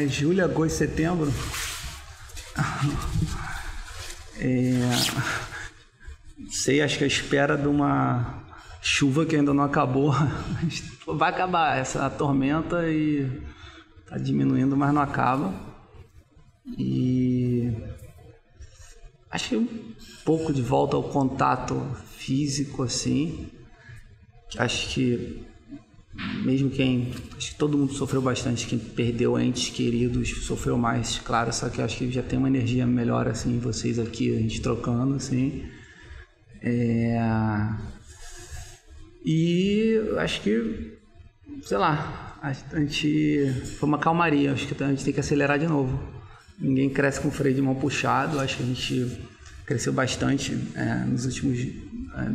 Julho, agosto, setembro. Sei, acho que a espera de uma chuva que ainda não acabou. Vai acabar essa tormenta e tá diminuindo, mas não acaba. E acho que um pouco de volta ao contato físico, assim. Acho que acho que todo mundo sofreu bastante, quem perdeu entes queridos sofreu mais, claro, só que acho que já tem uma energia melhor, assim, vocês aqui, a gente trocando, assim. E acho que, sei lá, a gente foi uma calmaria, acho que a gente tem que acelerar de novo. Ninguém cresce com o freio de mão puxado, acho que a gente cresceu bastante nos últimos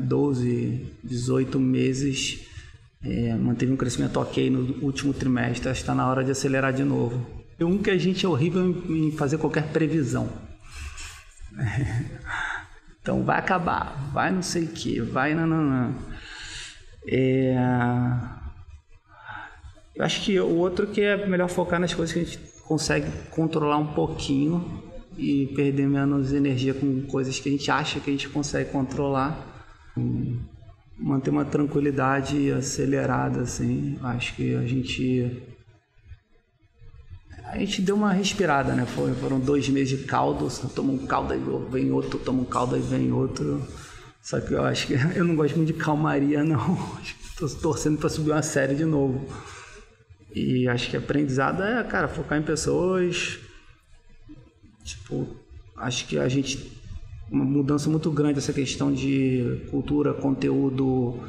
12, 18 meses. Manteve um crescimento ok no último trimestre, acho que está na hora de acelerar de novo. Que a gente é horrível em fazer qualquer previsão. Então vai acabar, vai não sei o que, vai nananã. Eu acho que o outro que é melhor focar nas coisas que a gente consegue controlar um pouquinho e perder menos energia com coisas que a gente acha que a gente consegue controlar. Manter uma tranquilidade acelerada, assim. Acho que a gente deu uma respirada, né? Foram 2 meses de caldo, toma um caldo aí vem outro, toma um caldo aí vem outro. Só que eu acho que eu não gosto muito de calmaria, não. Estou torcendo para subir uma série de novo. E acho que aprendizado cara, focar em pessoas. Tipo, acho que a gente... Uma mudança muito grande essa questão de cultura, conteúdo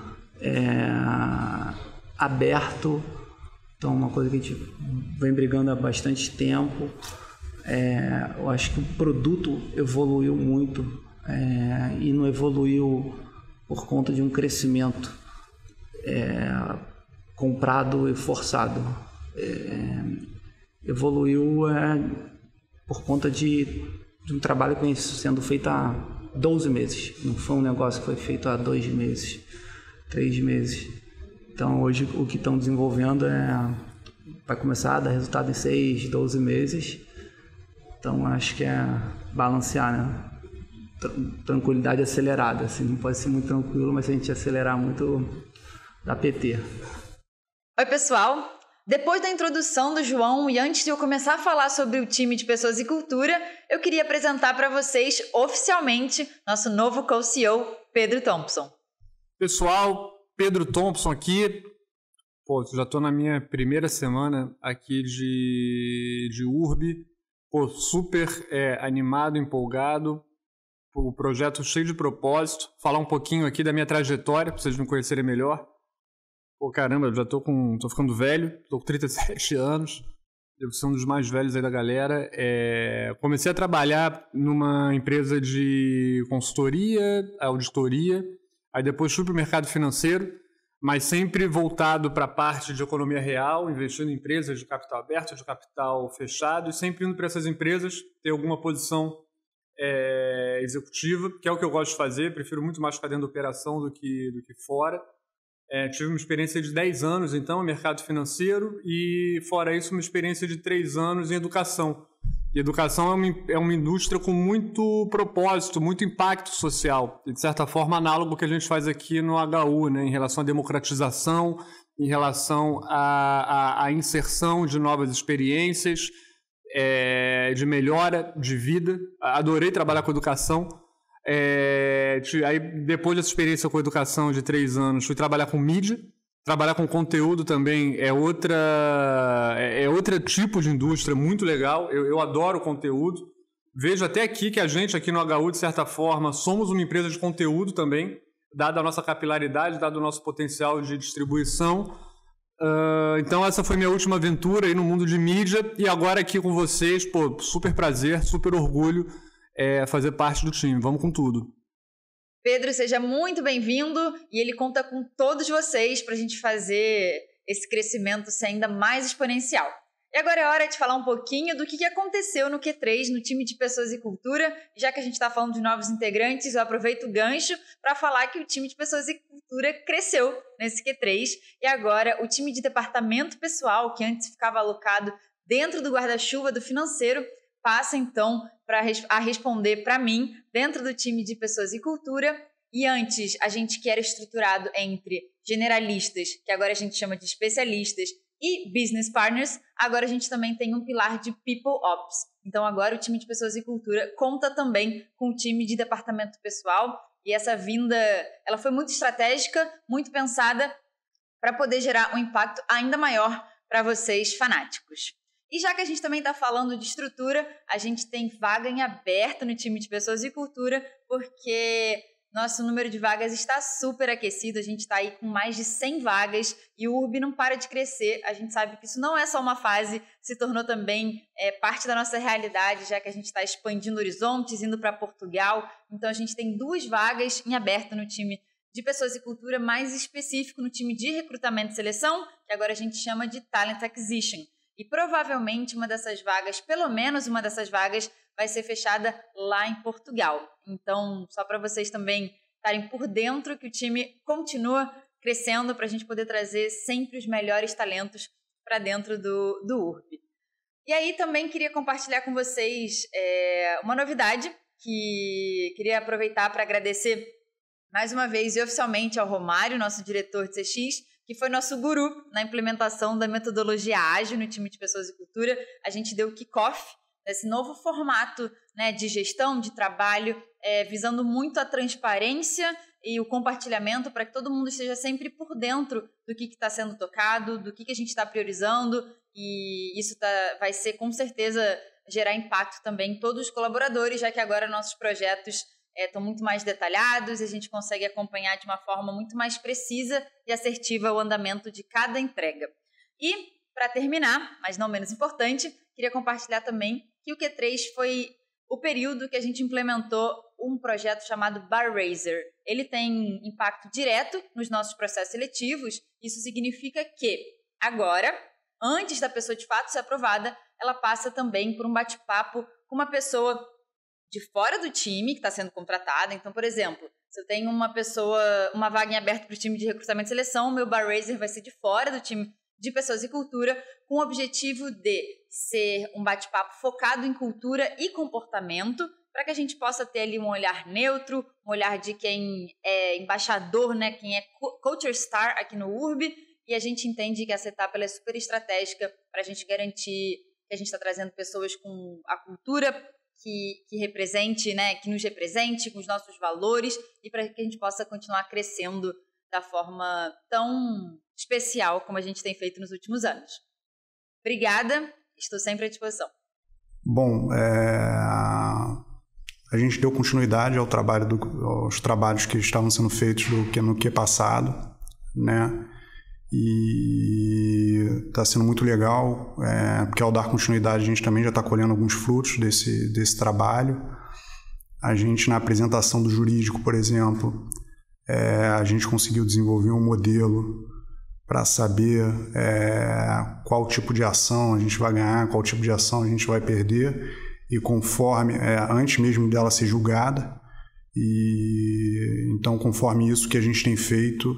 aberto. Então, uma coisa que a gente vem brigando há bastante tempo. Eu acho que o produto evoluiu muito e não evoluiu por conta de um crescimento comprado e forçado. Evoluiu por conta de um trabalho que vem sendo feito há 12 meses. Não foi um negócio que foi feito há 2 meses, 3 meses. Então, hoje, o que estão desenvolvendo vai começar a dar resultado em 6, 12 meses. Então, acho que balancear, né? Tranquilidade acelerada. Assim, não pode ser muito tranquilo, mas se a gente acelerar muito, dá PT. Oi, pessoal! Depois da introdução do João e antes de eu começar a falar sobre o time de Pessoas e Cultura, eu queria apresentar para vocês oficialmente nosso novo co-CEO, Pedro Thompson. Pessoal, Pedro Thompson aqui. Já estou na minha primeira semana aqui de URB. Super animado, empolgado. O projeto cheio de propósito. Falar um pouquinho aqui da minha trajetória, para vocês me conhecerem melhor. Caramba, eu já tô ficando velho, tô com 37 anos, devo ser um dos mais velhos aí da galera. Comecei a trabalhar numa empresa de consultoria, auditoria, aí depois fui para o mercado financeiro, mas sempre voltado para a parte de economia real, investindo em empresas de capital aberto, de capital fechado, e sempre indo para essas empresas ter alguma posição executiva, que é o que eu gosto de fazer, prefiro muito mais ficar dentro da operação do que fora. Tive uma experiência de 10 anos, então, em mercado financeiro e, fora isso, uma experiência de 3 anos em educação. E educação é uma indústria com muito propósito, muito impacto social, e, de certa forma, análogo ao que a gente faz aqui no HU, né, em relação à democratização, em relação à inserção de novas experiências, de melhora de vida. Adorei trabalhar com educação. Aí, depois dessa experiência com educação de 3 anos, fui trabalhar com mídia. Trabalhar com conteúdo também é outro tipo de indústria muito legal. Eu adoro conteúdo. Vejo até aqui que a gente aqui no HU, de certa forma, somos uma empresa de conteúdo também, dada a nossa capilaridade, dado o nosso potencial de distribuição. Então essa foi minha última aventura aí no mundo de mídia, e agora aqui com vocês, super prazer, super orgulho fazer parte do time. Vamos com tudo. Pedro, seja muito bem-vindo, e ele conta com todos vocês para a gente fazer esse crescimento ser ainda mais exponencial. E agora é hora de falar um pouquinho do que aconteceu no Q3, no time de Pessoas e Cultura. Já que a gente está falando de novos integrantes, eu aproveito o gancho para falar que o time de Pessoas e Cultura cresceu nesse Q3. E agora o time de departamento pessoal, que antes ficava alocado dentro do guarda-chuva do financeiro, passa então a responder para mim, dentro do time de Pessoas e Cultura. E antes, a gente que era estruturado entre generalistas, que agora a gente chama de especialistas, e business partners, agora a gente também tem um pilar de people ops. Então agora o time de Pessoas e Cultura conta também com o time de departamento pessoal, e essa vinda, ela foi muito estratégica, muito pensada para poder gerar um impacto ainda maior para vocês fanáticos. E já que a gente também está falando de estrutura, a gente tem vaga em aberto no time de Pessoas e Cultura, porque nosso número de vagas está super aquecido, a gente está aí com mais de 100 vagas e o URB não para de crescer. A gente sabe que isso não é só uma fase, se tornou também parte da nossa realidade, já que a gente está expandindo horizontes, indo para Portugal. Então a gente tem 2 vagas em aberto no time de Pessoas e Cultura, mais específico no time de recrutamento e seleção, que agora a gente chama de Talent Acquisition. E provavelmente uma dessas vagas, pelo menos uma dessas vagas, vai ser fechada lá em Portugal. Então, só para vocês também estarem por dentro que o time continua crescendo para a gente poder trazer sempre os melhores talentos para dentro do URB. E aí também queria compartilhar com vocês uma novidade que queria aproveitar para agradecer mais uma vez e oficialmente ao Romário, nosso diretor de CX, que foi nosso guru na implementação da metodologia ágil no time de Pessoas e Cultura. A gente deu o kick-off nesse novo formato, né, de gestão, de trabalho, visando muito a transparência e o compartilhamento para que todo mundo esteja sempre por dentro do que está sendo tocado, do que a gente está priorizando, e isso vai ser, com certeza, gerar impacto também em todos os colaboradores, já que agora nossos projetos estão muito mais detalhados e a gente consegue acompanhar de uma forma muito mais precisa e assertiva o andamento de cada entrega. E, para terminar, mas não menos importante, queria compartilhar também que o Q3 foi o período que a gente implementou um projeto chamado Bar Raiser. Ele tem impacto direto nos nossos processos seletivos. Isso significa que agora, antes da pessoa de fato ser aprovada, ela passa também por um bate-papo com uma pessoa de fora do time que está sendo contratada. Então, por exemplo, se eu tenho uma vaga em aberto para o time de recrutamento e seleção, o meu Bar Raiser vai ser de fora do time de Pessoas e Cultura, com o objetivo de ser um bate-papo focado em cultura e comportamento, para que a gente possa ter ali um olhar neutro, um olhar de quem é embaixador, né, quem é Culture Star aqui no URB, e a gente entende que essa etapa ela é super estratégica para a gente garantir que a gente está trazendo pessoas com a cultura que represente, né, que nos represente, com os nossos valores, e para que a gente possa continuar crescendo da forma tão especial como a gente tem feito nos últimos anos. Obrigada, estou sempre à disposição. Bom, a gente deu continuidade aos trabalhos que estavam sendo feitos no que passado, né? E está sendo muito legal, porque ao dar continuidade a gente também já está colhendo alguns frutos desse trabalho. A gente, na apresentação do jurídico, por exemplo, a gente conseguiu desenvolver um modelo para saber qual tipo de ação a gente vai ganhar, qual tipo de ação a gente vai perder, e conforme, antes mesmo dela ser julgada. E então, conforme isso que a gente tem feito,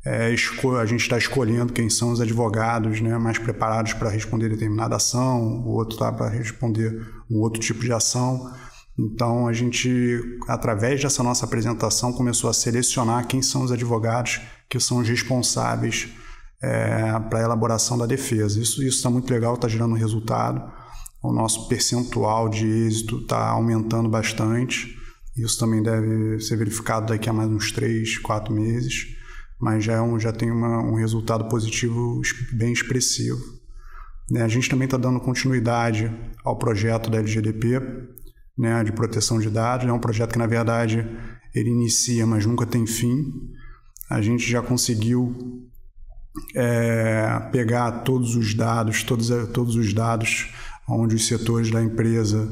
a gente está escolhendo quem são os advogados, né, mais preparados para responder determinada ação, o outro está para responder um outro tipo de ação. Então, a gente, através dessa nossa apresentação, começou a selecionar quem são os advogados que são os responsáveis para a elaboração da defesa. Isso está muito legal, está gerando resultado. O nosso percentual de êxito está aumentando bastante. Isso também deve ser verificado daqui a mais uns 3, 4 meses, mas já tem um resultado positivo bem expressivo. A gente também está dando continuidade ao projeto da LGDP, né, de proteção de dados. É um projeto que, na verdade, ele inicia, mas nunca tem fim. A gente já conseguiu pegar todos os dados onde os setores da empresa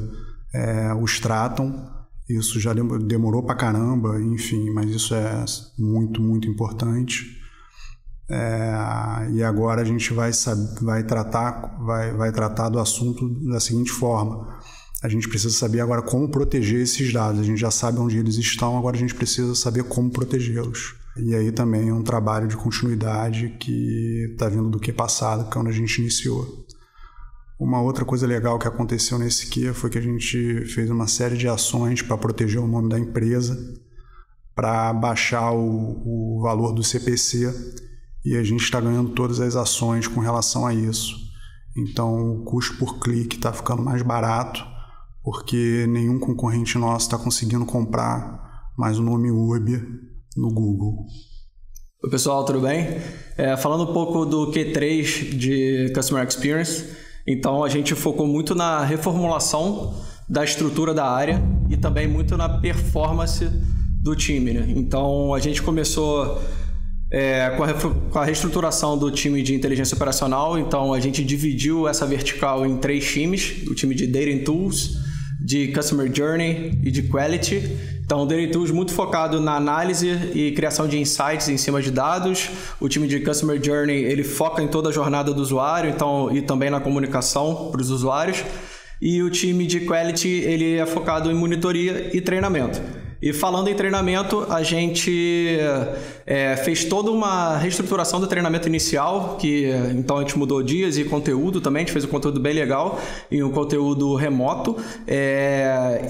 os tratam. Isso já demorou pra caramba, enfim, mas isso é muito, muito importante. E agora a gente vai tratar do assunto da seguinte forma: a gente precisa saber agora como proteger esses dados. A gente já sabe onde eles estão, agora a gente precisa saber como protegê-los. E aí também é um trabalho de continuidade que está vindo do que passado, que é onde a gente iniciou. Uma outra coisa legal que aconteceu nesse QA foi que a gente fez uma série de ações para proteger o nome da empresa, para baixar o valor do CPC, e a gente está ganhando todas as ações com relação a isso. Então o custo por clique está ficando mais barato, porque nenhum concorrente nosso está conseguindo comprar mais o nome Urb no Google. Oi pessoal, tudo bem? Falando um pouco do Q3 de Customer Experience, então a gente focou muito na reformulação da estrutura da área e também muito na performance do time, né? Então a gente começou com a reestruturação do time de inteligência operacional. Então a gente dividiu essa vertical em 3 times: o time de Data and Tools, de Customer Journey e de Quality. Então, o Data Tools muito focado na análise e criação de insights em cima de dados. O time de Customer Journey, ele foca em toda a jornada do usuário, então, e também na comunicação para os usuários. E o time de Quality, ele é focado em monitoria e treinamento. E falando em treinamento, a gente fez toda uma reestruturação do treinamento inicial, que então a gente mudou dias e conteúdo também, a gente fez um conteúdo bem legal e um conteúdo remoto.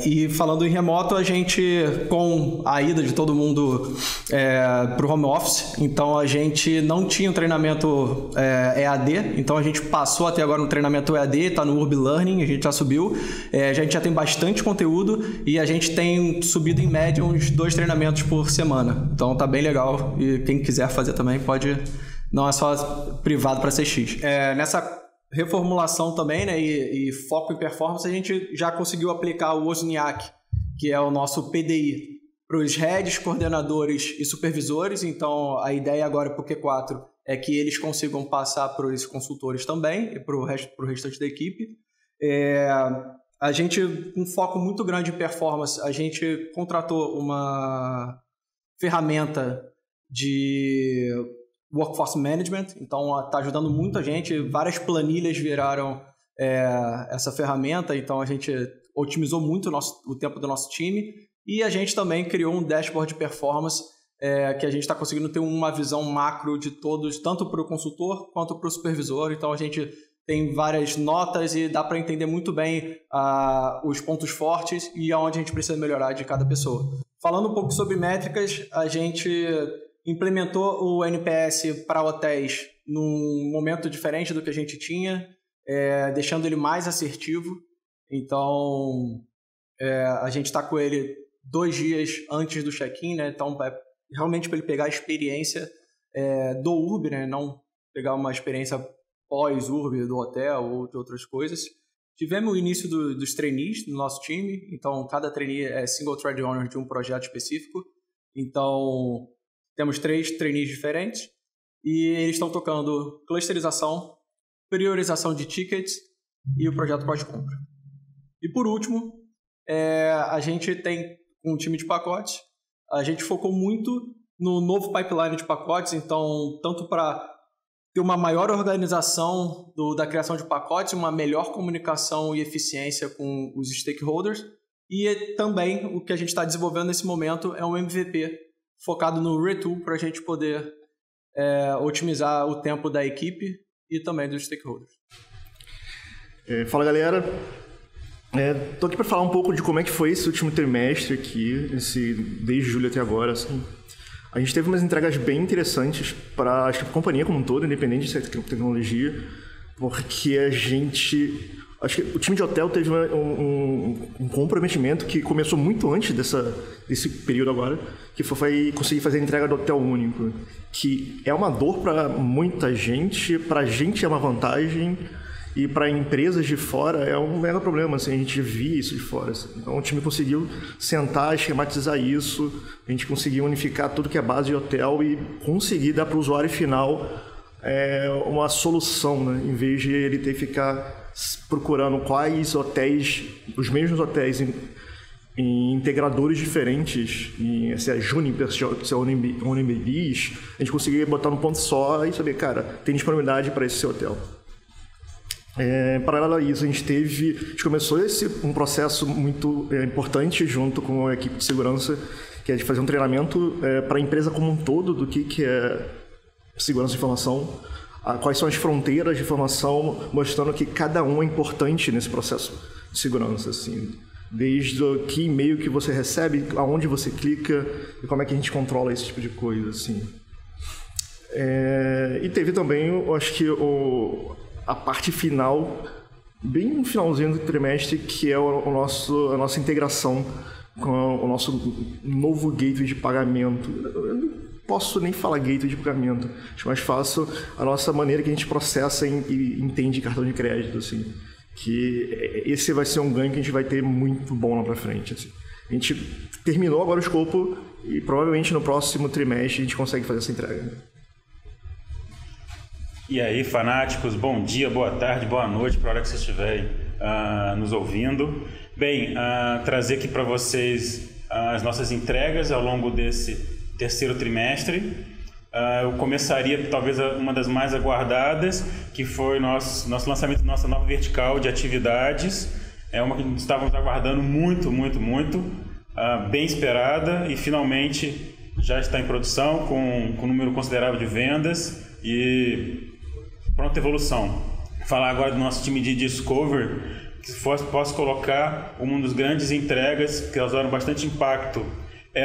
E falando em remoto, a gente, com a ida de todo mundo para o home office, então a gente não tinha um treinamento EAD, então a gente passou até agora no treinamento EAD, está no Urb Learning, a gente já subiu, a gente já tem bastante conteúdo e a gente tem subido em média uns 2 treinamentos por semana. Então tá bem legal e quem quiser fazer também pode, não é só privado para CX. Nessa reformulação também, né, e foco em performance, a gente já conseguiu aplicar o Wozniak, que é o nosso PDI, para os heads, coordenadores e supervisores. Então a ideia agora para o Q4 é que eles consigam passar para os consultores também e para o restante da equipe. A gente, com um foco muito grande em performance, a gente contratou uma ferramenta de workforce management, então está ajudando muito a gente, várias planilhas viraram essa ferramenta, então a gente otimizou muito o tempo do nosso time e a gente também criou um dashboard de performance que a gente está conseguindo ter uma visão macro de todos, tanto para o consultor quanto para o supervisor, então a gente tem várias notas e dá para entender muito bem os pontos fortes e aonde a gente precisa melhorar de cada pessoa. Falando um pouco sobre métricas, a gente implementou o NPS para hotéis num momento diferente do que a gente tinha, deixando ele mais assertivo. Então, a gente está com ele 2 dias antes do check-in, né? Então, realmente para ele pegar a experiência do Urb, né? Não pegar uma experiência pós-Urb do hotel ou de outras coisas. Tivemos o início dos trainees no nosso time, então cada trainee é single thread owner de um projeto específico. Então temos 3 trainees diferentes e eles estão tocando clusterização, priorização de tickets e o projeto pós-compra. E por último, a gente tem um time de pacotes. A gente focou muito no novo pipeline de pacotes, então tanto para ter uma maior organização da criação de pacotes, uma melhor comunicação e eficiência com os stakeholders. E também o que a gente está desenvolvendo nesse momento é um MVP focado no retool para a gente poder otimizar o tempo da equipe e também dos stakeholders. Fala galera, tô aqui para falar um pouco de como é que foi esse último trimestre aqui, desde julho até agora, assim. A gente teve umas entregas bem interessantes para a companhia como um todo, independente de ser tecnologia, porque acho que o time de hotel teve um comprometimento que começou muito antes desse período agora, que foi conseguir fazer a entrega do hotel único, que é uma dor para muita gente, para a gente é uma vantagem, e para empresas de fora é um mega problema, assim, a gente via isso de fora. Assim. Então o time conseguiu sentar, esquematizar isso, a gente conseguiu unificar tudo que é base de hotel e conseguir dar para o usuário final uma solução, né? Em vez de ele ter que ficar procurando quais hotéis, os mesmos hotéis em integradores diferentes, se é Juniper, se é Onibis, a gente conseguia botar num ponto só e saber, cara, tem disponibilidade para esse seu hotel. Paralelo a isso, a gente começou um processo muito importante junto com a equipe de segurança, que é de fazer um treinamento para a empresa como um todo do que é segurança de informação. quais são as fronteiras de informação, mostrando que cada um é importante nesse processo de segurança, assim. Desde que e-mail que você recebe, aonde você clica e como é que a gente controla esse tipo de coisa, assim. E teve também, eu acho que a parte final, bem no finalzinho do trimestre, que é a nossa integração com o nosso novo gateway de pagamento. Eu não posso nem falar gateway de pagamento, acho mais fácil a nossa maneira que a gente processa e entende cartão de crédito, assim. Que esse vai ser um ganho que a gente vai ter muito bom lá pra frente, assim. A gente terminou agora o escopo e provavelmente no próximo trimestre a gente consegue fazer essa entrega. E aí, fanáticos, bom dia, boa tarde, boa noite para a hora que vocês estiverem nos ouvindo. Bem, trazer aqui para vocês as nossas entregas ao longo desse terceiro trimestre. Eu começaria, talvez, uma das mais aguardadas, que foi nosso lançamento da nossa nova vertical de atividades. É uma que estávamos aguardando muito, bem esperada, e finalmente já está em produção com um número considerável de vendas e pronta evolução. Falar agora do nosso time de Discover, que posso colocar uma das grandes entregas que causaram bastante impacto.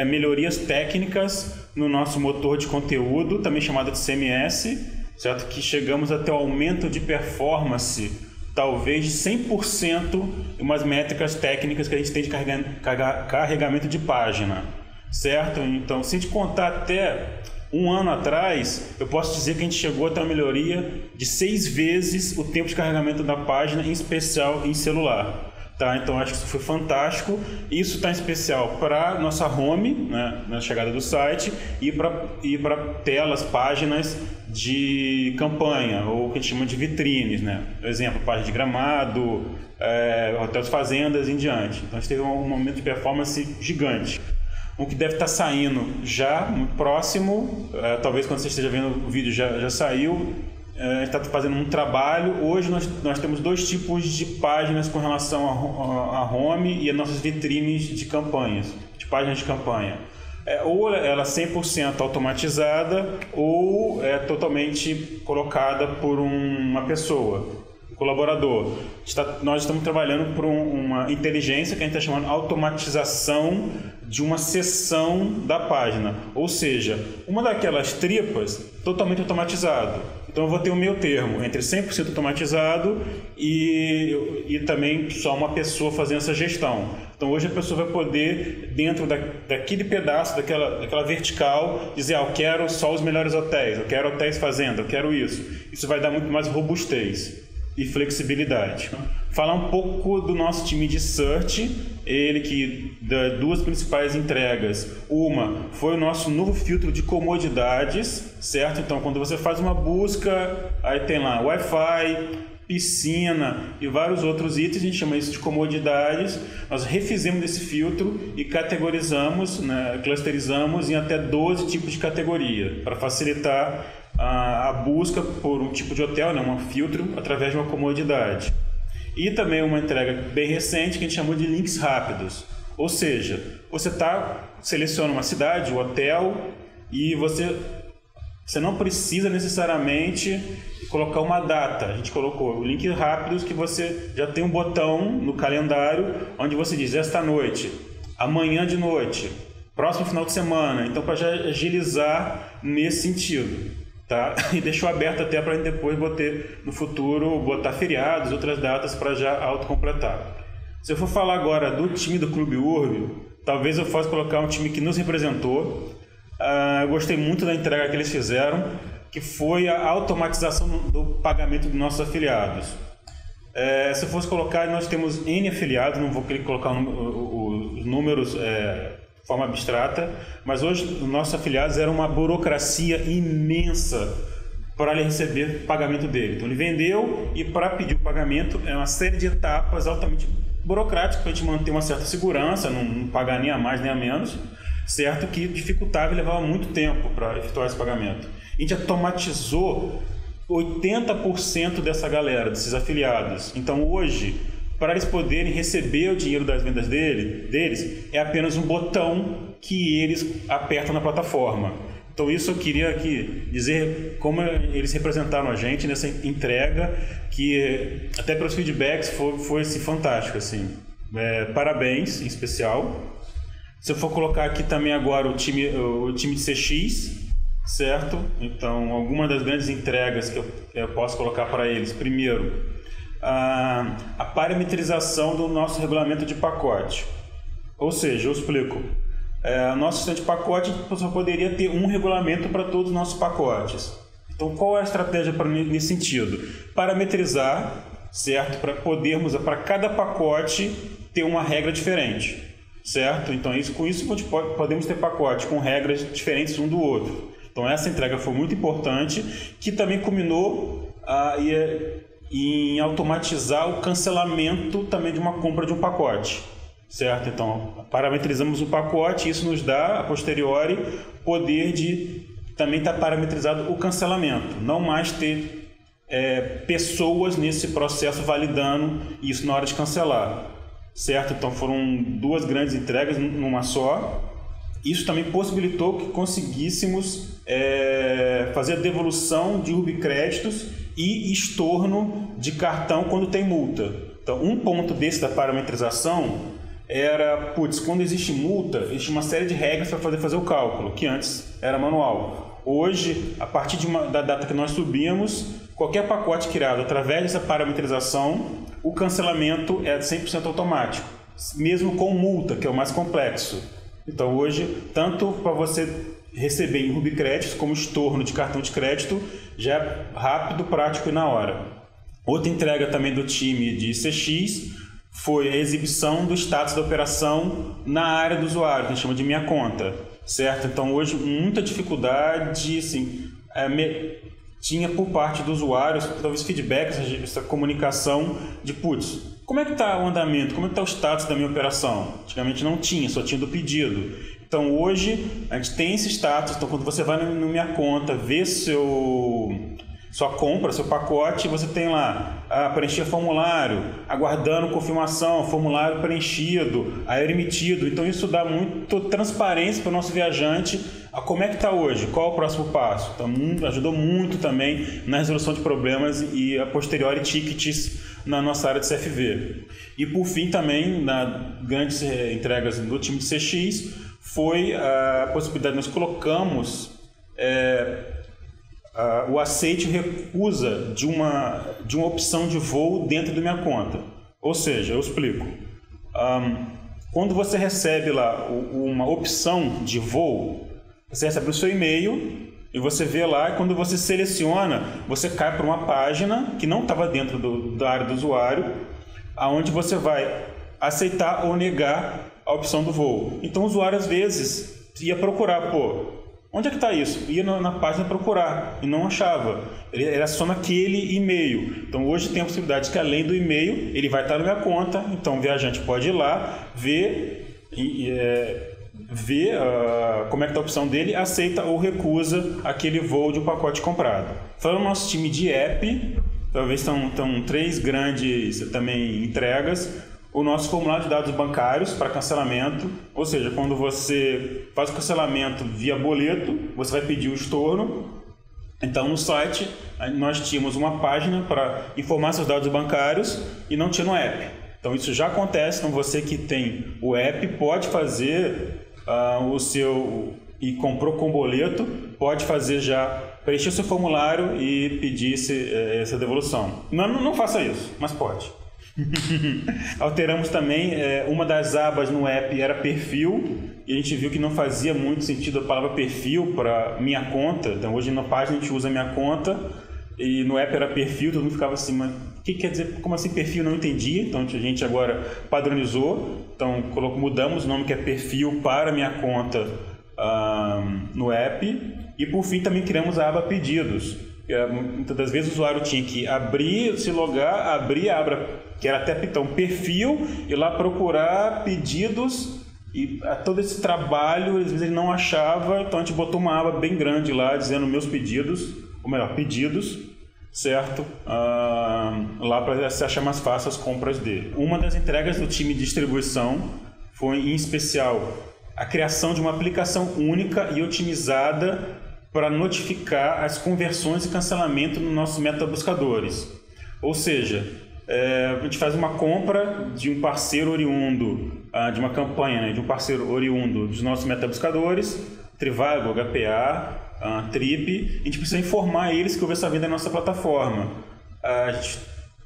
Melhorias técnicas no nosso motor de conteúdo, também chamado de CMS, certo? Que chegamos até o aumento de performance, talvez de 100%, em umas métricas técnicas que a gente tem de carregamento de página, certo? Então, se a gente contar até um ano atrás, eu posso dizer que a gente chegou até uma melhoria de 6 vezes o tempo de carregamento da página, em especial em celular. Tá, então acho que isso foi fantástico. Isso está em especial para nossa home, né, na chegada do site, e para telas, páginas de campanha, ou o que a gente chama de vitrines, né? Por exemplo, página de Gramado, hotéis, fazendas e em diante. Então a gente teve um aumento de performance gigante. O que deve estar saindo já muito próximo, talvez quando você esteja vendo o vídeo já saiu. A gente está fazendo um trabalho. Hoje nós temos 2 tipos de páginas com relação à home e as nossas vitrines de campanhas, de páginas de campanha. Ou ela é 100% automatizada ou é totalmente colocada por uma pessoa, um colaborador. Nós estamos trabalhando por uma inteligência que a gente está chamando de automatização de uma seção da página, ou seja, uma daquelas tripas totalmente automatizado. Então eu vou ter o meu termo entre 100% automatizado e também só uma pessoa fazendo essa gestão. Então hoje a pessoa vai poder, dentro daquele pedaço, daquela vertical, dizer, eu quero só os melhores hotéis, eu quero hotéis fazenda, eu quero isso. Isso vai dar muito mais robustez e flexibilidade. Falar um pouco do nosso time de search, ele que das 2 principais entregas, uma foi o nosso novo filtro de comodidades, certo? Então quando você faz uma busca, aí tem lá Wi-Fi, piscina e vários outros itens, a gente chama isso de comodidades. Nós refizemos esse filtro e categorizamos, né, clusterizamos em até 12 tipos de categoria, para facilitar a busca por um tipo de hotel, né, um filtro através de uma comodidade. E também uma entrega bem recente que a gente chamou de links rápidos. Ou seja, você seleciona uma cidade, um hotel, e você não precisa necessariamente colocar uma data. A gente colocou links rápidos que você já tem um botão no calendário onde você diz esta noite, amanhã de noite, próximo final de semana. Então, para já agilizar nesse sentido. Tá? E deixou aberto até para depois no futuro botar feriados, outras datas para já autocompletar. Se eu for falar agora do time do Clube Urb, talvez eu possa colocar um time que nos representou. Eu gostei muito da entrega que eles fizeram, que foi a automatização do pagamento dos nossos afiliados. Se eu fosse colocar, nós temos N afiliados, não vou querer colocar os números de forma abstrata, mas hoje os nossos afiliados eram uma burocracia imensa para ele receber o pagamento dele. Então ele vendeu e para pedir o pagamento é uma série de etapas altamente burocráticas para a gente manter uma certa segurança, não pagar nem a mais nem a menos, certo? Que dificultava e levava muito tempo para efetuar esse pagamento. A gente automatizou 80% dessa galera, desses afiliados. Então hoje, para eles poderem receber o dinheiro das vendas deles, é apenas um botão que eles apertam na plataforma. Então isso eu queria aqui dizer como eles representaram a gente nessa entrega, que até pelos feedbacks foi assim, fantástico. Assim. Parabéns, em especial. Se eu for colocar aqui também agora o time de CX, certo? Então, algumas das grandes entregas que eu posso colocar para eles. Primeiro, a parametrização do nosso regulamento de pacote. Ou seja, eu explico. Nosso sistema de pacote só poderia ter um regulamento para todos os nossos pacotes. Então, qual é a estratégia nesse sentido? Parametrizar, certo? Para podermos, para cada pacote, ter uma regra diferente, certo? Então, com isso, podemos ter pacotes com regras diferentes um do outro. Então, essa entrega foi muito importante, que também culminou em automatizar o cancelamento também de uma compra de um pacote. Certo? Então, parametrizamos o pacote e isso nos dá, a posteriori, poder de também estar parametrizado o cancelamento. Não mais ter pessoas nesse processo validando isso na hora de cancelar. Certo? Então, foram 2 grandes entregas numa só. Isso também possibilitou que conseguíssemos fazer a devolução de urbicréditos e estorno de cartão quando tem multa. Então, um ponto desse da parametrização era, quando existe multa, existe uma série de regras para fazer o cálculo, que antes era manual. Hoje, a partir da data que nós subimos, qualquer pacote criado através dessa parametrização, o cancelamento é 100% automático, mesmo com multa, que é o mais complexo. Então, hoje, tanto para você receber em urbicréditos como estorno de cartão de crédito, já é rápido, prático e na hora. Outra entrega também do time de CX foi a exibição do status da operação na área do usuário, que a gente chama de Minha Conta, certo? Então, hoje, muita dificuldade, assim, tinha por parte dos usuários, talvez feedback, essa comunicação de, como é que está o andamento, como é que está o status da minha operação? Antigamente não tinha, só tinha do pedido. Então, hoje, a gente tem esse status, então quando você vai no Minha Conta, vê sua compra, seu pacote, você tem lá preencher formulário, aguardando confirmação, formulário preenchido, emitido. Então isso dá muito transparência para o nosso viajante a como é que está hoje, qual é o próximo passo. Então ajudou muito também na resolução de problemas e a posteriori tickets na nossa área de CFV. E por fim também, na grandes entregas do time de CX, foi a possibilidade, nós colocamos o aceite e recusa de uma opção de voo dentro da Minha Conta. Ou seja, eu explico. Quando você recebe lá uma opção de voo, você recebe o seu e-mail e você vê lá, e quando você seleciona, você cai para uma página que não estava dentro da área do usuário, aonde você vai aceitar ou negar a opção do voo. Então o usuário às vezes ia procurar, onde é que está isso? Ia na página procurar e não achava. Ele era só naquele e-mail. Então hoje tem a possibilidade que além do e-mail, ele vai estar na Minha Conta. Então o viajante pode ir lá, ver como é que está a opção dele, aceita ou recusa aquele voo de um pacote comprado. Falando no nosso time de app, talvez estão 3 grandes também entregas. O nosso formulário de dados bancários para cancelamento, ou seja, quando você faz o cancelamento via boleto, você vai pedir o estorno. Então, no site, nós tínhamos uma página para informar seus dados bancários e não tinha no app. Então, isso já acontece. Então, você que tem o app pode fazer e comprou com boleto, pode fazer já, preencher o seu formulário e pedir essa devolução. Não faça isso, mas pode. Alteramos também, uma das abas no app era perfil, e a gente viu que não fazia muito sentido a palavra perfil para Minha Conta. Então hoje na página a gente usa Minha Conta e no app era perfil, todo mundo ficava assim, mas o que quer dizer, como assim perfil? Não entendi. Então a gente agora padronizou, então mudamos o nome que é perfil para Minha Conta no app. E por fim também criamos a aba pedidos. Muitas das vezes o usuário tinha que abrir, se logar, abrir a aba que era até então perfil, e lá procurar pedidos, e todo esse trabalho às vezes ele não achava. Então a gente botou uma aba bem grande lá dizendo meus pedidos, ou melhor, pedidos, certo? Lá para se achar mais fácil as compras dele. Uma das entregas do time de distribuição foi em especial a criação de uma aplicação única e otimizada para notificar as conversões e cancelamento nos nossos metabuscadores. Ou seja, a gente faz uma compra de um parceiro oriundo, de uma campanha, né, de um parceiro oriundo dos nossos metabuscadores, Trivago, HPA, Trip, a gente precisa informar eles que houve essa venda na nossa plataforma.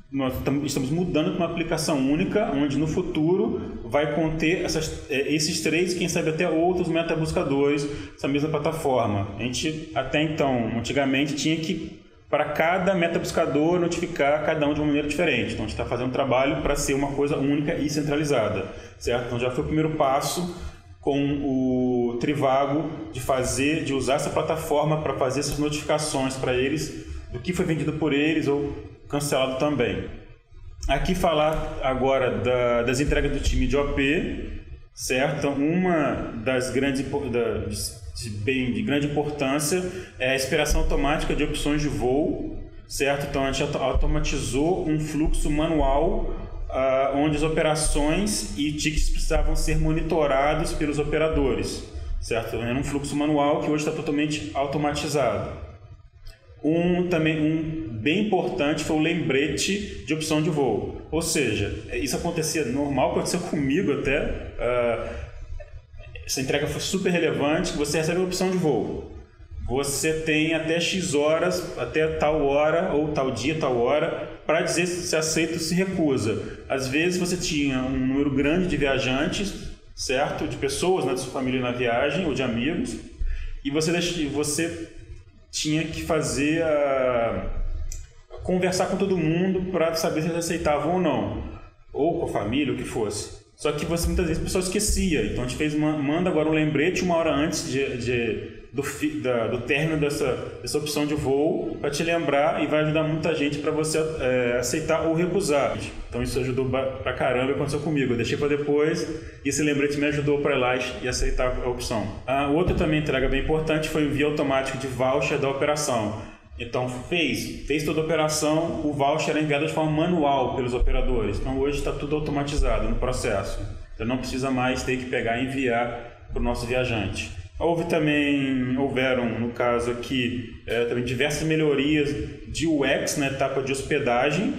Nós estamos mudando para uma aplicação única, onde no futuro vai conter esses 3, quem sabe até outros metabuscadores dessa mesma plataforma. A gente, até então, antigamente, tinha que, para cada metabuscador, notificar cada um de uma maneira diferente. Então, a gente está fazendo um trabalho para ser uma coisa única e centralizada, certo? Então, já foi o primeiro passo com o Trivago de usar essa plataforma para fazer essas notificações para eles do que foi vendido por eles ou cancelado também. Aqui falar agora das entregas do time de OP, certo? Então, uma das grandes de grande importância é a expiração automática de opções de voo, certo? Então a gente automatizou um fluxo manual onde as operações e tickets precisavam ser monitorados pelos operadores, certo? Era um fluxo manual que hoje está totalmente automatizado. Também um bem importante foi o lembrete de opção de voo. Ou seja, isso acontecia normal, aconteceu comigo até. Essa entrega foi super relevante. Você recebe a opção de voo. Você tem até X horas, até tal hora, ou tal dia, tal hora, para dizer se aceita ou se recusa. Às vezes você tinha um número grande de viajantes, certo? De pessoas, né, da sua família na viagem, ou de amigos, e você tinha que fazer conversar com todo mundo para saber se eles aceitavam ou não, ou com a família, o que fosse. Só que muitas vezes a pessoa esquecia, então a gente manda agora um lembrete 1 hora antes do término dessa opção de voo para te lembrar, e vai ajudar muita gente para você aceitar ou recusar. Então isso ajudou pra caramba, aconteceu comigo. Eu deixei para depois e esse lembrete me ajudou para ir lá e aceitar a opção. Outra também entrega bem importante foi o envio automático de voucher da operação. Então fez toda a operação, o voucher era enviado de forma manual pelos operadores. Então hoje está tudo automatizado no processo. Então não precisa mais ter que pegar e enviar para o nosso viajante. Houveram, no caso aqui, também diversas melhorias de UX na etapa de hospedagem,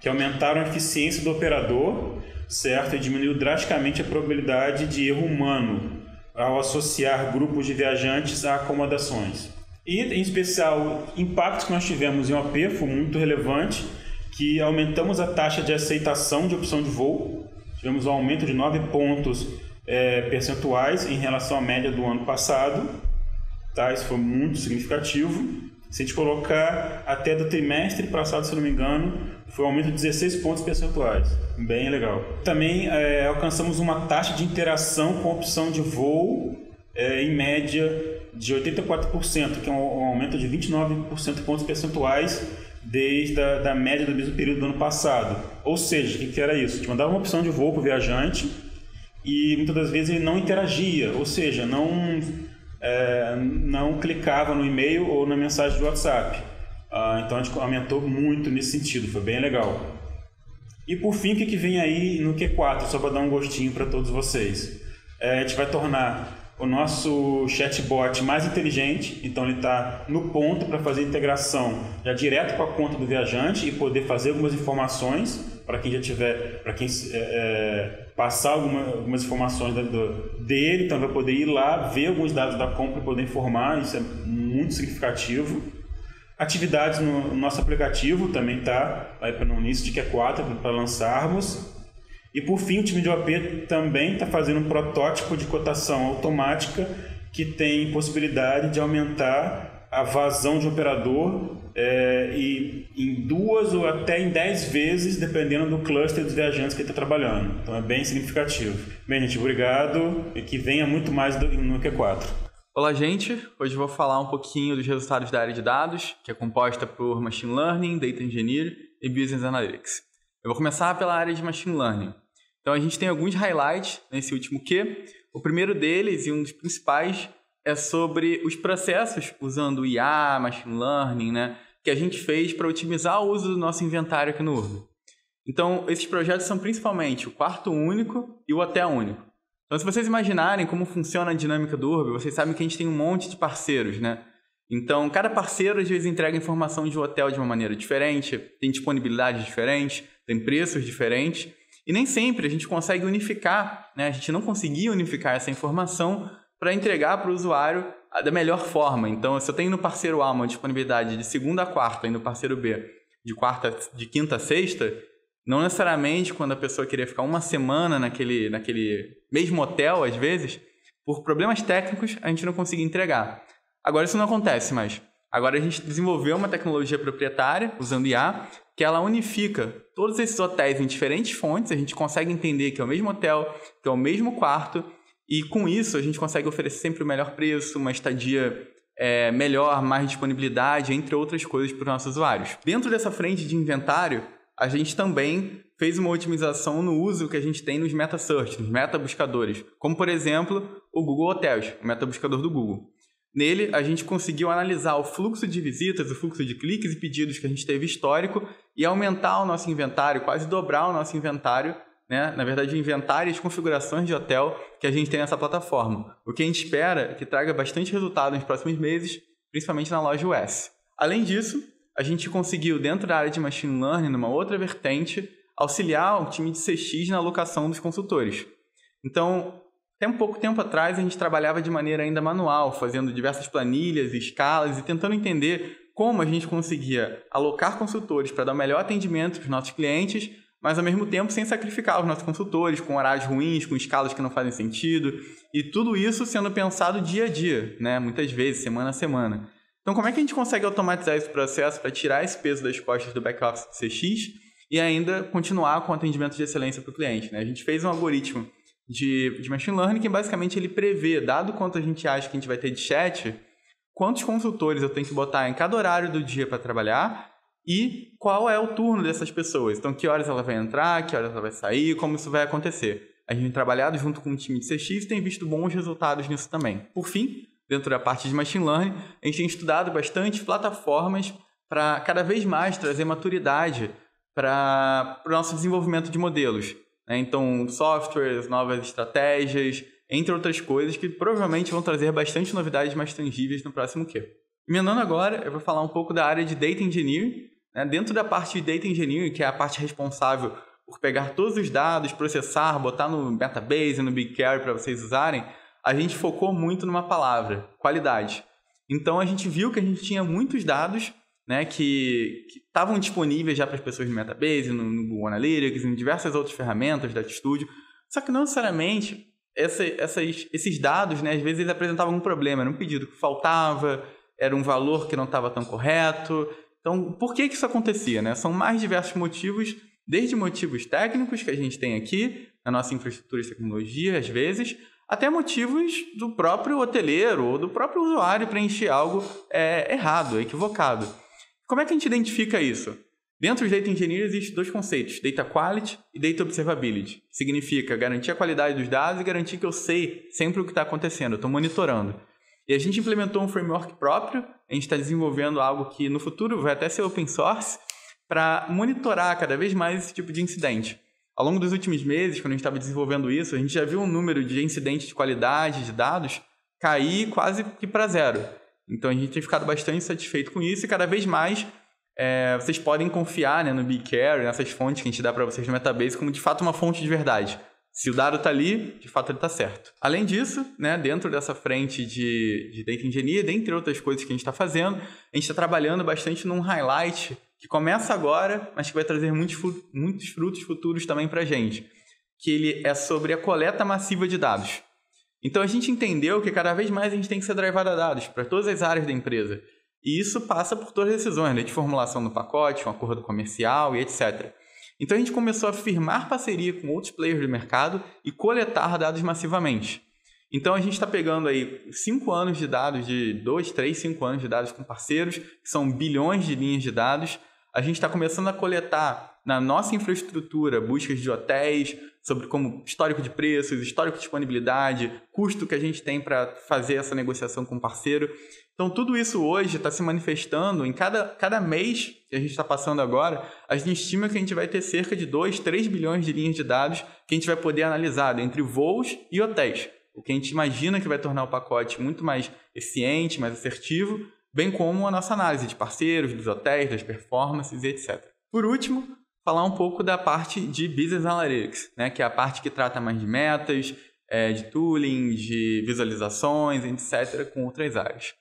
que aumentaram a eficiência do operador, certo? E diminuiu drasticamente a probabilidade de erro humano ao associar grupos de viajantes a acomodações. E, em especial, impactos que nós tivemos em OP foi muito relevante, que aumentamos a taxa de aceitação de opção de voo, tivemos um aumento de 9 pontos percentuais em relação à média do ano passado, tá? Isso foi muito significativo. Se a gente colocar até do trimestre passado, se não me engano, foi um aumento de 16 pontos percentuais, bem legal. Também alcançamos uma taxa de interação com a opção de voo em média de 84%, que é um aumento de 29% pontos percentuais desde a média do mesmo período do ano passado. Ou seja, o que era isso? A gente mandava uma opção de voo para o viajante e muitas das vezes ele não interagia, ou seja, não clicava no e-mail ou na mensagem do WhatsApp. Então a gente aumentou muito nesse sentido, foi bem legal. E por fim, o que vem aí no Q4, só para dar um gostinho para todos vocês? A gente vai tornar o nosso chatbot mais inteligente, então ele está no ponto para fazer integração já direto com a conta do viajante e poder fazer algumas informações para quem já tiver, para quem passar algumas informações dele, então vai poder ir lá, ver alguns dados da compra e poder informar, isso é muito significativo. Atividades no nosso aplicativo também está no início de Q4 para lançarmos. E por fim, o time de OP também está fazendo um protótipo de cotação automática que tem possibilidade de aumentar a vazão de operador em 2 ou até em 10 vezes, dependendo do cluster dos viajantes que ele está trabalhando. Então é bem significativo. Bem, gente, obrigado e que venha muito mais no Q4. Olá, gente. Hoje eu vou falar um pouquinho dos resultados da área de dados, que é composta por Machine Learning, Data Engineering e Business Analytics. Eu vou começar pela área de Machine Learning. Então, a gente tem alguns highlights nesse último Q. O primeiro deles, e um dos principais, é sobre os processos usando IA, Machine Learning, né, que a gente fez para otimizar o uso do nosso inventário aqui no Urb. Então, esses projetos são principalmente o quarto único e o até único. Então, Então, se vocês imaginarem como funciona a dinâmica do Urb, vocês sabem que a gente tem um monte de parceiros, né? Então, cada parceiro, às vezes, entrega informação de um hotel de uma maneira diferente, tem disponibilidade diferente, tem preços diferentes, e nem sempre a gente consegue unificar, né? A gente não conseguia unificar essa informação para entregar para o usuário da melhor forma. Então, se eu tenho no parceiro A uma disponibilidade de segunda a quarta e no parceiro B de quinta a sexta, não necessariamente quando a pessoa queria ficar uma semana naquele mesmo hotel, às vezes, por problemas técnicos, a gente não conseguia entregar. Agora isso não acontece mais. Agora a gente desenvolveu uma tecnologia proprietária, usando IA, que ela unifica todos esses hotéis em diferentes fontes, a gente consegue entender que é o mesmo hotel, que é o mesmo quarto, e com isso a gente consegue oferecer sempre o melhor preço, uma estadia melhor, mais disponibilidade, entre outras coisas para os nossos usuários. Dentro dessa frente de inventário, a gente também fez uma otimização no uso que a gente tem nos meta search, nos meta buscadores, como por exemplo o Google Hotels, o meta buscador do Google. Nele, a gente conseguiu analisar o fluxo de visitas, o fluxo de cliques e pedidos que a gente teve histórico e aumentar o nosso inventário, quase dobrar o nosso inventário, né? Na verdade, o inventário e as configurações de hotel que a gente tem nessa plataforma. O que a gente espera é que traga bastante resultado nos próximos meses, principalmente na loja US. Além disso, a gente conseguiu, dentro da área de Machine Learning, numa outra vertente, auxiliar o time de CX na alocação dos consultores. Então, até um pouco tempo atrás, a gente trabalhava de maneira ainda manual, fazendo diversas planilhas, escalas e tentando entender como a gente conseguia alocar consultores para dar o melhor atendimento para os nossos clientes, mas ao mesmo tempo sem sacrificar os nossos consultores, com horários ruins, com escalas que não fazem sentido, e tudo isso sendo pensado dia a dia, né? Muitas vezes, semana a semana. Então, como é que a gente consegue automatizar esse processo para tirar esse peso das costas do back-office do CX e ainda continuar com o atendimento de excelência para o cliente, né? A gente fez um algoritmo de Machine Learning que basicamente ele prevê, dado quanto a gente acha que a gente vai ter de chat, quantos consultores eu tenho que botar em cada horário do dia para trabalhar e qual é o turno dessas pessoas. Então, que horas ela vai entrar, que horas ela vai sair, como isso vai acontecer. A gente tem trabalhado junto com o time de CX e tem visto bons resultados nisso também. Por fim, dentro da parte de Machine Learning, a gente tem estudado bastante plataformas para cada vez mais trazer maturidade para o nosso desenvolvimento de modelos. Então, softwares, novas estratégias, entre outras coisas que provavelmente vão trazer bastante novidades mais tangíveis no próximo Q. Emendando agora, eu vou falar um pouco da área de Data Engineering. Dentro da parte de Data Engineering, que é a parte responsável por pegar todos os dados, processar, botar no Metabase, no BigQuery para vocês usarem, a gente focou muito numa palavra, qualidade. Então, a gente viu que a gente tinha muitos dados, né, que estavam disponíveis já para as pessoas no Metabase, no Google Analytics, em diversas outras ferramentas da Studio, só que não necessariamente esses dados, né, às vezes eles apresentavam um problema, era um pedido que faltava, era um valor que não estava tão correto. Então, por que isso acontecia, né? São mais diversos motivos, desde motivos técnicos que a gente tem aqui, na nossa infraestrutura de tecnologia, às vezes, até motivos do próprio hoteleiro ou do próprio usuário preencher algo errado, equivocado. Como é que a gente identifica isso? Dentro do Data Engineering existem dois conceitos, Data Quality e Data Observability. Significa garantir a qualidade dos dados e garantir que eu sei sempre o que está acontecendo, eu estou monitorando. E a gente implementou um framework próprio, a gente está desenvolvendo algo que no futuro vai até ser open source, para monitorar cada vez mais esse tipo de incidente. Ao longo dos últimos meses, quando a gente estava desenvolvendo isso, a gente já viu um número de incidentes de qualidade de dados cair quase que para zero. Então, a gente tem ficado bastante satisfeito com isso e cada vez mais vocês podem confiar, né, no BigQuery, nessas fontes que a gente dá para vocês no Metabase, como de fato uma fonte de verdade. Se o dado está ali, de fato ele está certo. Além disso, né, dentro dessa frente de Data Engineering, dentre outras coisas que a gente está fazendo, a gente está trabalhando bastante num highlight que começa agora, mas que vai trazer muitos frutos futuros também para a gente, que ele é sobre a coleta massiva de dados. Então, a gente entendeu que cada vez mais a gente tem que ser drivado a dados para todas as áreas da empresa. E isso passa por todas as decisões, né, de formulação do pacote, um acordo comercial e etc. Então, a gente começou a firmar parceria com outros players do mercado e coletar dados massivamente. Então, a gente está pegando aí 5 anos de dados, de 2, 3, 5 anos de dados com parceiros, que são bilhões de linhas de dados. A gente está começando a coletar na nossa infraestrutura, buscas de hotéis, sobre como histórico de preços, histórico de disponibilidade, custo que a gente tem para fazer essa negociação com o parceiro. Então, tudo isso hoje está se manifestando em cada mês que a gente está passando agora. A gente estima que a gente vai ter cerca de 2, 3 bilhões de linhas de dados que a gente vai poder analisar entre voos e hotéis. O que a gente imagina que vai tornar o pacote muito mais eficiente, mais assertivo, bem como a nossa análise de parceiros, dos hotéis, das performances e etc. Por último, falar um pouco da parte de Business Analytics, né, que é a parte que trata mais de metas, de tooling, de visualizações, etc., com outras áreas.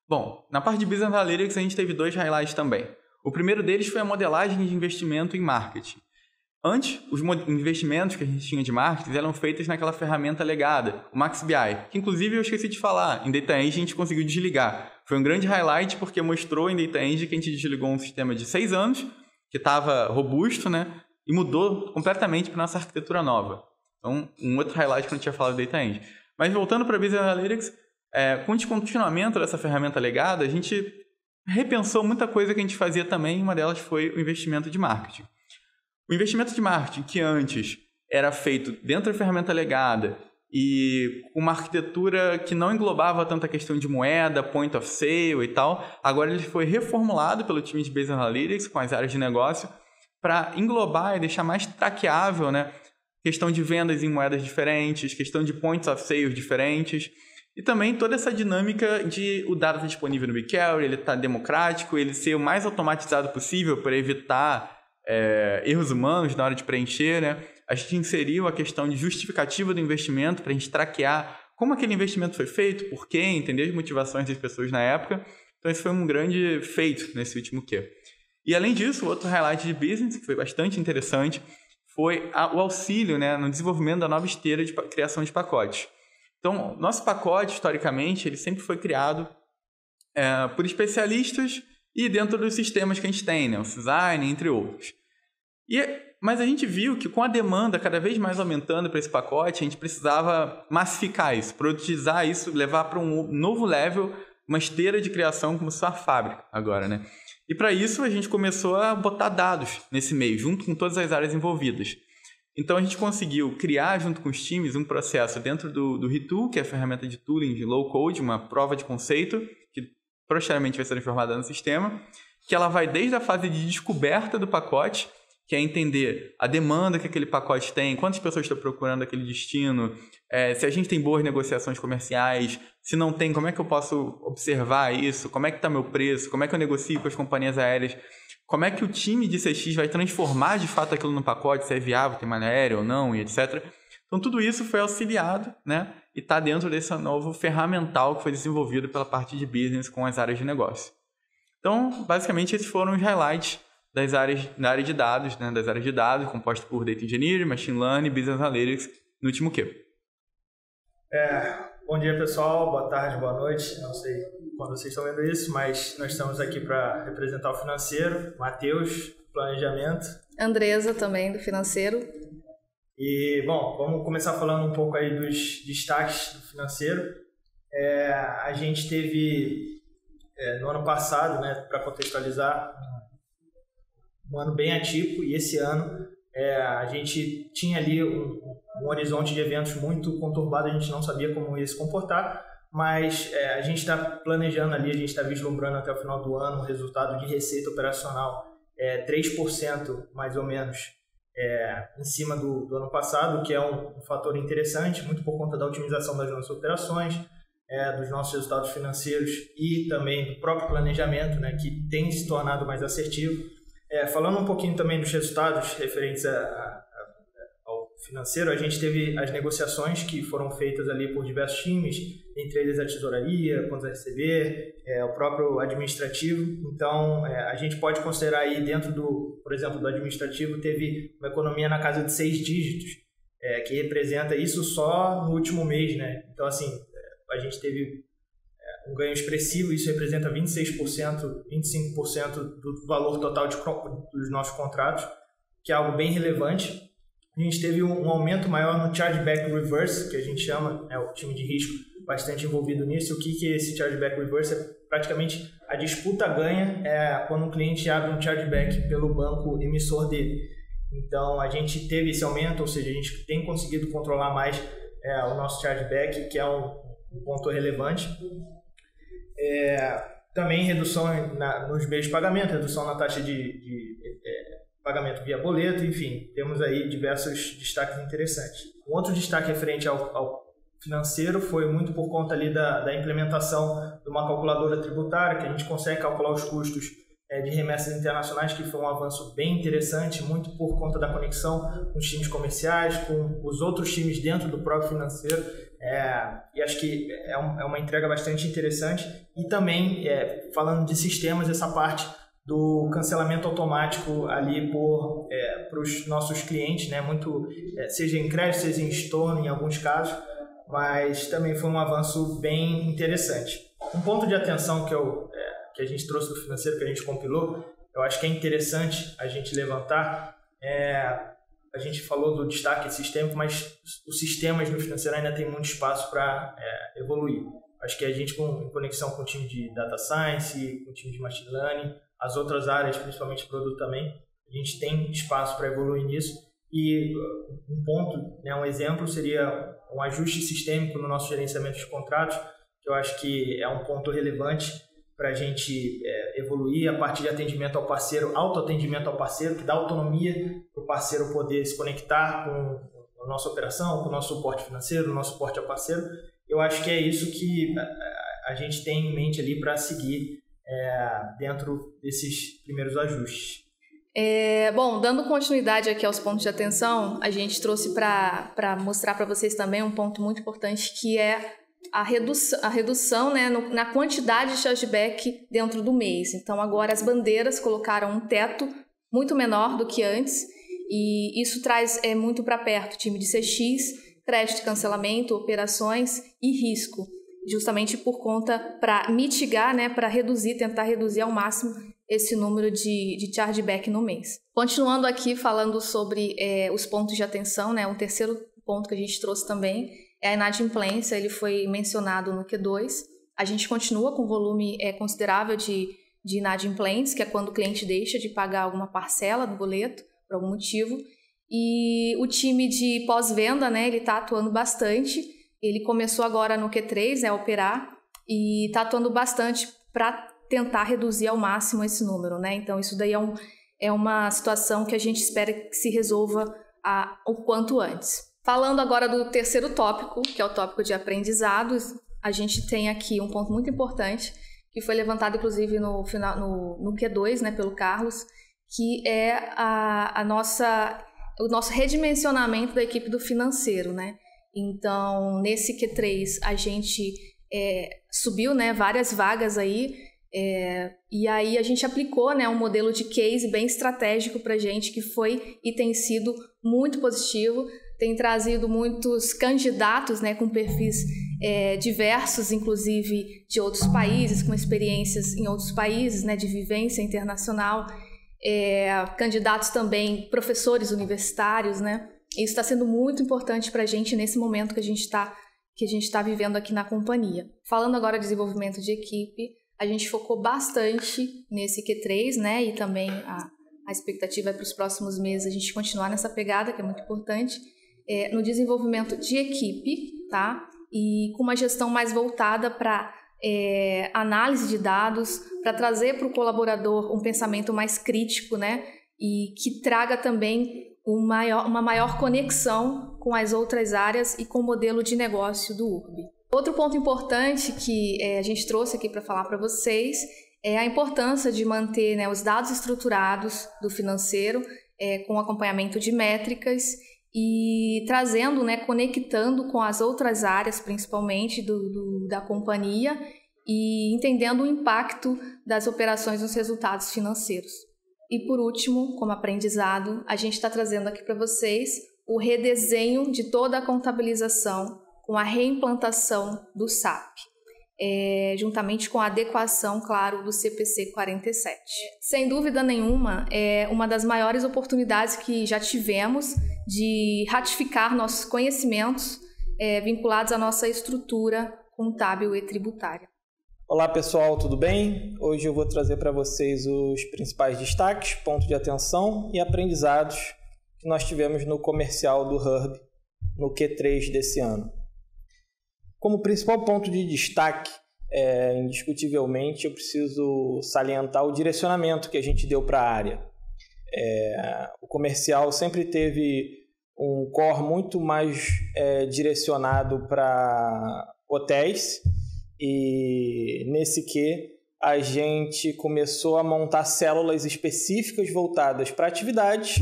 Bom, na parte de Business Analytics a gente teve 2 highlights também. O primeiro deles foi a modelagem de investimento em marketing. Antes, os investimentos que a gente tinha de marketing eram feitos naquela ferramenta legada, o MaxBI, que inclusive eu esqueci de falar, em Data Engine a gente conseguiu desligar. Foi um grande highlight porque mostrou em Data Engine que a gente desligou um sistema de 6 anos, que estava robusto, né, e mudou completamente para a nossa arquitetura nova. Então, um outro highlight que eu não tinha falado de Data Engine. Mas voltando para Business Analytics, com o descontinuamento dessa ferramenta legada, a gente repensou muita coisa que a gente fazia também, uma delas foi o investimento de marketing. O investimento de marketing, que antes era feito dentro da ferramenta legada e com uma arquitetura que não englobava tanta questão de moeda, point of sale e tal, agora ele foi reformulado pelo time de Business Analytics com as áreas de negócio para englobar e deixar mais traqueável, né? Questão de vendas em moedas diferentes, questão de points of sale diferentes e também toda essa dinâmica de o dado estar disponível no BigQuery, ele estar democrático, ele ser o mais automatizado possível para evitar erros humanos na hora de preencher, né? A gente inseriu a questão de justificativa do investimento para a gente traquear como aquele investimento foi feito, por quê, entender as motivações das pessoas na época. Então, esse foi um grande feito nesse último Q. E, além disso, outro highlight de business, que foi bastante interessante, foi o auxílio, né, no desenvolvimento da nova esteira de criação de pacotes. Então, nosso pacote, historicamente, ele sempre foi criado por especialistas e dentro dos sistemas que a gente tem, né, o design, entre outros. Mas a gente viu que com a demanda cada vez mais aumentando para esse pacote, a gente precisava massificar isso, produtizar isso, levar para um novo level, uma esteira de criação como se fosse uma fábrica agora, né? E para isso a gente começou a botar dados nesse meio, junto com todas as áreas envolvidas. Então a gente conseguiu criar junto com os times um processo dentro do Retool, que é a ferramenta de tooling de low code, uma prova de conceito, que posteriormente vai ser informada no sistema, que ela vai desde a fase de descoberta do pacote, que é entender a demanda que aquele pacote tem, quantas pessoas estão procurando aquele destino, se a gente tem boas negociações comerciais, se não tem, como é que eu posso observar isso, como é que está meu preço, como é que eu negocio com as companhias aéreas, como é que o time de CX vai transformar de fato aquilo no pacote, se é viável, tem malha aérea ou não, e etc. Então tudo isso foi auxiliado, né, e está dentro desse novo ferramental que foi desenvolvido pela parte de business com as áreas de negócio. Então, basicamente, esses foram os highlights das áreas, da área de dados, né, das áreas de dados, composto por Data Engineering, Machine Learning, Business Analytics, no último Q. Bom dia, pessoal. Boa tarde, boa noite. Não sei quando vocês estão vendo isso, mas nós estamos aqui para representar o financeiro. Matheus, planejamento. Andresa, também, do financeiro. E, bom, vamos começar falando um pouco aí dos destaques do financeiro. A gente teve, no ano passado, né, para contextualizar, um ano bem atípico, e esse ano a gente tinha ali um horizonte de eventos muito conturbado, a gente não sabia como ia se comportar, mas a gente está planejando ali, a gente está vislumbrando até o final do ano um resultado de receita operacional 3% mais ou menos em cima do ano passado, que é um fator interessante, muito por conta da otimização das nossas operações, dos nossos resultados financeiros e também do próprio planejamento, né, que tem se tornado mais assertivo. Falando um pouquinho também dos resultados referentes ao financeiro, a gente teve as negociações que foram feitas ali por diversos times, entre eles a tesouraria, contas a receber, o próprio administrativo. Então, a gente pode considerar aí dentro por exemplo, do administrativo, teve uma economia na casa de 6 dígitos, que representa isso só no último mês, né? Então, assim, a gente teve um ganho expressivo, isso representa 26%, 25% do valor total dos nossos contratos, que é algo bem relevante. A gente teve um aumento maior no chargeback reverse, que a gente chama, o time de risco bastante envolvido nisso. O que é esse chargeback reverse? É praticamente a disputa ganha quando um cliente abre um chargeback pelo banco emissor dele. Então, a gente teve esse aumento, ou seja, a gente tem conseguido controlar mais o nosso chargeback, que é um ponto relevante. Também redução nos meios de pagamento, redução na taxa de pagamento via boleto, enfim, temos aí diversos destaques interessantes. Um outro destaque referente ao financeiro foi muito por conta ali da implementação de uma calculadora tributária, que a gente consegue calcular os custos de remessas internacionais, que foi um avanço bem interessante, muito por conta da conexão com os times comerciais, com os outros times dentro do próprio financeiro, e acho que é uma entrega bastante interessante. E também, falando de sistemas, essa parte do cancelamento automático ali para os nossos clientes, né? Muito, seja em crédito, seja em estorno, em alguns casos, mas também foi um avanço bem interessante. Um ponto de atenção que a gente trouxe do financeiro, que a gente compilou, eu acho que é interessante a gente levantar. A gente falou do destaque sistêmico, mas os sistemas no financeiro ainda tem muito espaço para evoluir. Acho que a gente, em conexão com o time de Data Science, com o time de Machine Learning, as outras áreas, principalmente produto também, a gente tem espaço para evoluir nisso. E um ponto, um exemplo, seria um ajuste sistêmico no nosso gerenciamento de contratos, que eu acho que é um ponto relevante para a gente evoluir a partir de atendimento ao parceiro, autoatendimento ao parceiro, que dá autonomia para o parceiro poder se conectar com a nossa operação, com o nosso suporte financeiro, o nosso suporte ao parceiro. Eu acho que é isso que a gente tem em mente ali para seguir dentro desses primeiros ajustes. Bom, dando continuidade aqui aos pontos de atenção, a gente trouxe para mostrar para vocês também um ponto muito importante, que é a redução, né, na quantidade de chargeback dentro do mês. Então, agora as bandeiras colocaram um teto muito menor do que antes, e isso traz muito para perto o time de CX, crédito, cancelamento, operações e risco, justamente por conta para mitigar, né, para tentar reduzir ao máximo esse número de chargeback no mês. Continuando aqui falando sobre os pontos de atenção, né, o terceiro ponto que a gente trouxe também é a inadimplência. Ele foi mencionado no Q2. A gente continua com volume considerável de inadimplentes, que é quando o cliente deixa de pagar alguma parcela do boleto por algum motivo. E o time de pós-venda, né, ele está atuando bastante. Ele começou agora no Q3 a operar e está atuando bastante para tentar reduzir ao máximo esse número, né? Então, isso daí é uma situação que a gente espera que se resolva o quanto antes. Falando agora do terceiro tópico, que é o tópico de aprendizados, a gente tem aqui um ponto muito importante, que foi levantado inclusive no Q2, né, pelo Carlos, que é o nosso redimensionamento da equipe do financeiro, né? Então, nesse Q3, a gente subiu, né, várias vagas aí, e aí a gente aplicou, né, um modelo de case bem estratégico para a gente, que foi e tem sido muito positivo. Tem trazido muitos candidatos, né, com perfis diversos, inclusive de outros países, com experiências em outros países, né, de vivência internacional, candidatos também, professores universitários, né? Isso está sendo muito importante para a gente nesse momento que a gente está vivendo aqui na companhia. Falando agora de desenvolvimento de equipe, a gente focou bastante nesse Q3, né, e também a expectativa é para os próximos meses a gente continuar nessa pegada, que é muito importante. No desenvolvimento de equipe, tá? E com uma gestão mais voltada para análise de dados, para trazer para o colaborador um pensamento mais crítico, né? E que traga também uma maior conexão com as outras áreas e com o modelo de negócio do URB. Outro ponto importante que a gente trouxe aqui para falar para vocês é a importância de manter, né, os dados estruturados do financeiro com acompanhamento de métricas e trazendo, né, conectando com as outras áreas, principalmente da companhia, e entendendo o impacto das operações nos resultados financeiros. E por último, como aprendizado, a gente está trazendo aqui para vocês o redesenho de toda a contabilização com a reimplantação do SAP, juntamente com a adequação, claro, do CPC 47. Sem dúvida nenhuma, é uma das maiores oportunidades que já tivemos de ratificar nossos conhecimentos vinculados à nossa estrutura contábil e tributária. Olá pessoal, tudo bem? Hoje eu vou trazer para vocês os principais destaques, pontos de atenção e aprendizados que nós tivemos no comercial do Hurb no Q3 desse ano. Como principal ponto de destaque, indiscutivelmente eu preciso salientar o direcionamento que a gente deu para a área. O comercial sempre teve um core muito mais direcionado para hotéis, e nesse a gente começou a montar células específicas voltadas para atividades,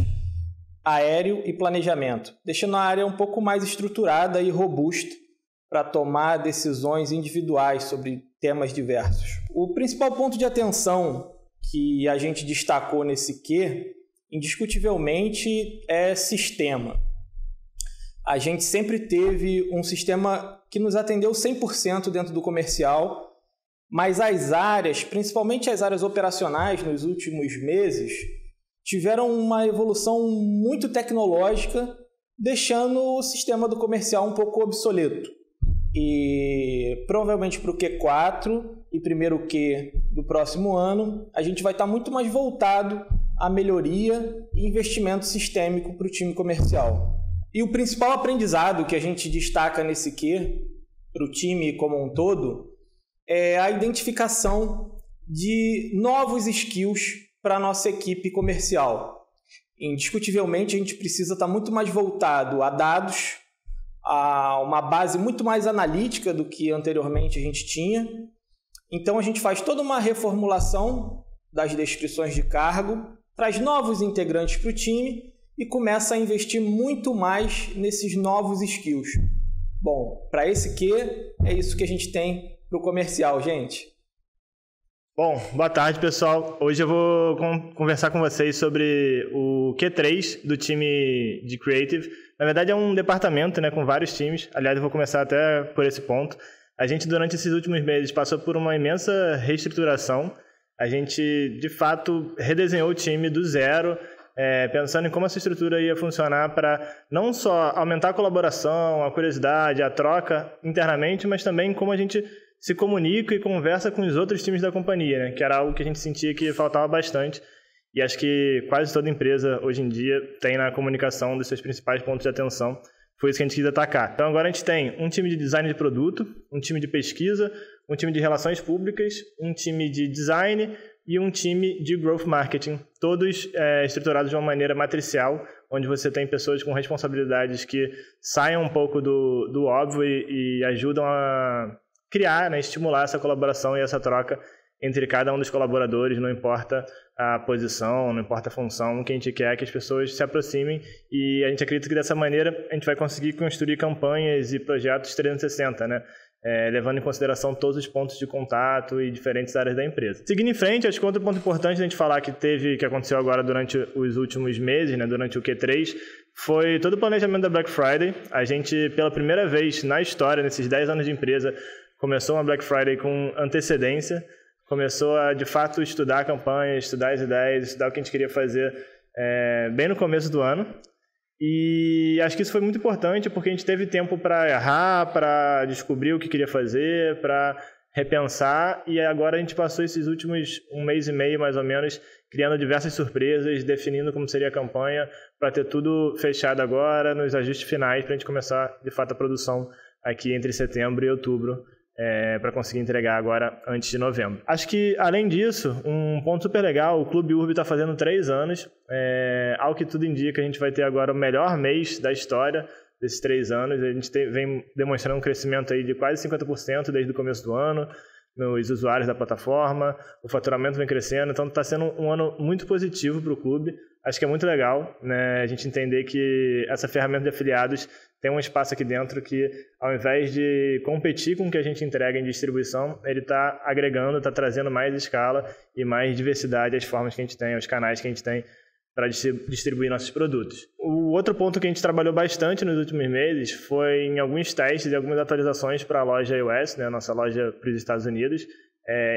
aéreo e planejamento, deixando a área um pouco mais estruturada e robusta para tomar decisões individuais sobre temas diversos. O principal ponto de atenção que a gente destacou nesse indiscutivelmente, é sistema. A gente sempre teve um sistema que nos atendeu 100% dentro do comercial, mas as áreas, principalmente as áreas operacionais nos últimos meses, tiveram uma evolução muito tecnológica, deixando o sistema do comercial um pouco obsoleto. E provavelmente para o Q4 e primeiro Q do próximo ano, a gente vai estar muito mais voltado à melhoria e investimento sistêmico para o time comercial. E o principal aprendizado que a gente destaca nesse Q, para o time como um todo, é a identificação de novos skills para a nossa equipe comercial. Indiscutivelmente, a gente precisa estar muito mais voltado a dados, a uma base muito mais analítica do que anteriormente a gente tinha. Então, a gente faz toda uma reformulação das descrições de cargo, traz novos integrantes para o time e começa a investir muito mais nesses novos skills. Bom, para esse Q, é isso que a gente tem para o comercial, gente. Bom, boa tarde, pessoal. Hoje eu vou conversar com vocês sobre o Q3 do time de Creative. Na verdade, é um departamento, com vários times. Aliás, eu vou começar até por esse ponto. A gente, durante esses últimos meses, passou por uma imensa reestruturação. A gente, de fato, redesenhou o time do zero, pensando em como essa estrutura ia funcionar para não só aumentar a colaboração, a curiosidade, a troca internamente, mas também como a gente se comunica e conversa com os outros times da companhia, que era algo que a gente sentia que faltava bastante. E acho que quase toda empresa, hoje em dia, tem na comunicação dos seus principais pontos de atenção. Foi isso que a gente quis atacar. Então, agora a gente tem um time de design de produto, um time de pesquisa, um time de relações públicas, um time de design e um time de growth marketing, todos estruturados de uma maneira matricial, onde você tem pessoas com responsabilidades que saiam um pouco do óbvio e ajudam a criar, estimular essa colaboração e essa troca entre cada um dos colaboradores, não importa a posição, não importa a função, o que a gente quer é que as pessoas se aproximem, e a gente acredita que dessa maneira a gente vai conseguir construir campanhas e projetos 360, levando em consideração todos os pontos de contato e diferentes áreas da empresa. Seguindo em frente, acho que outro ponto importante a gente falar que aconteceu agora durante os últimos meses, durante o Q3, foi todo o planejamento da Black Friday. A gente, pela primeira vez na história, nesses 10 anos de empresa, começou uma Black Friday com antecedência, começou a, de fato, estudar a campanha, estudar as ideias, estudar o que a gente queria fazer bem no começo do ano. E acho que isso foi muito importante porque a gente teve tempo para errar, para descobrir o que queria fazer, para repensar, e agora a gente passou esses últimos 1 mês e meio, mais ou menos, criando diversas surpresas, definindo como seria a campanha, para ter tudo fechado agora, nos ajustes finais, para a gente começar, de fato, a produção aqui entre setembro e outubro, para conseguir entregar agora antes de novembro. Acho que, além disso, um ponto super legal, o Clube Urb está fazendo 3 anos, ao que tudo indica, a gente vai ter agora o melhor mês da história desses 3 anos, a gente vem demonstrando um crescimento aí de quase 50% desde o começo do ano, nos usuários da plataforma, o faturamento vem crescendo, então está sendo um ano muito positivo para o clube. Acho que é muito legal, a gente entender que essa ferramenta de afiliados tem um espaço aqui dentro que, ao invés de competir com o que a gente entrega em distribuição, ele está agregando, está trazendo mais escala e mais diversidade às formas que a gente tem, aos canais que a gente tem para distribuir nossos produtos. O outro ponto que a gente trabalhou bastante nos últimos meses foi em alguns testes e algumas atualizações para a loja iOS, a nossa loja para os Estados Unidos.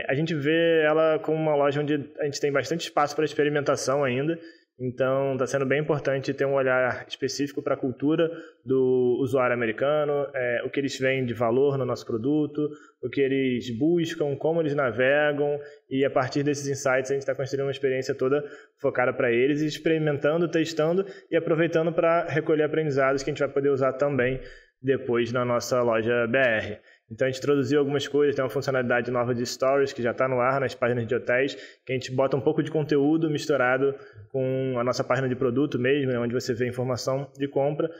A gente vê ela como uma loja onde a gente tem bastante espaço para experimentação ainda, Então, está sendo bem importante ter um olhar específico para a cultura do usuário americano, o que eles veem de valor no nosso produto, o que eles buscam, como eles navegam, e a partir desses insights a gente está construindo uma experiência toda focada para eles, experimentando, testando e aproveitando para recolher aprendizados que a gente vai poder usar também depois na nossa loja BR. Então a gente introduziu algumas coisas, tem uma funcionalidade nova de Stories que já está no ar nas páginas de hotéis, que a gente bota um pouco de conteúdo misturado com a nossa página de produto mesmo, onde você vê informação de compra.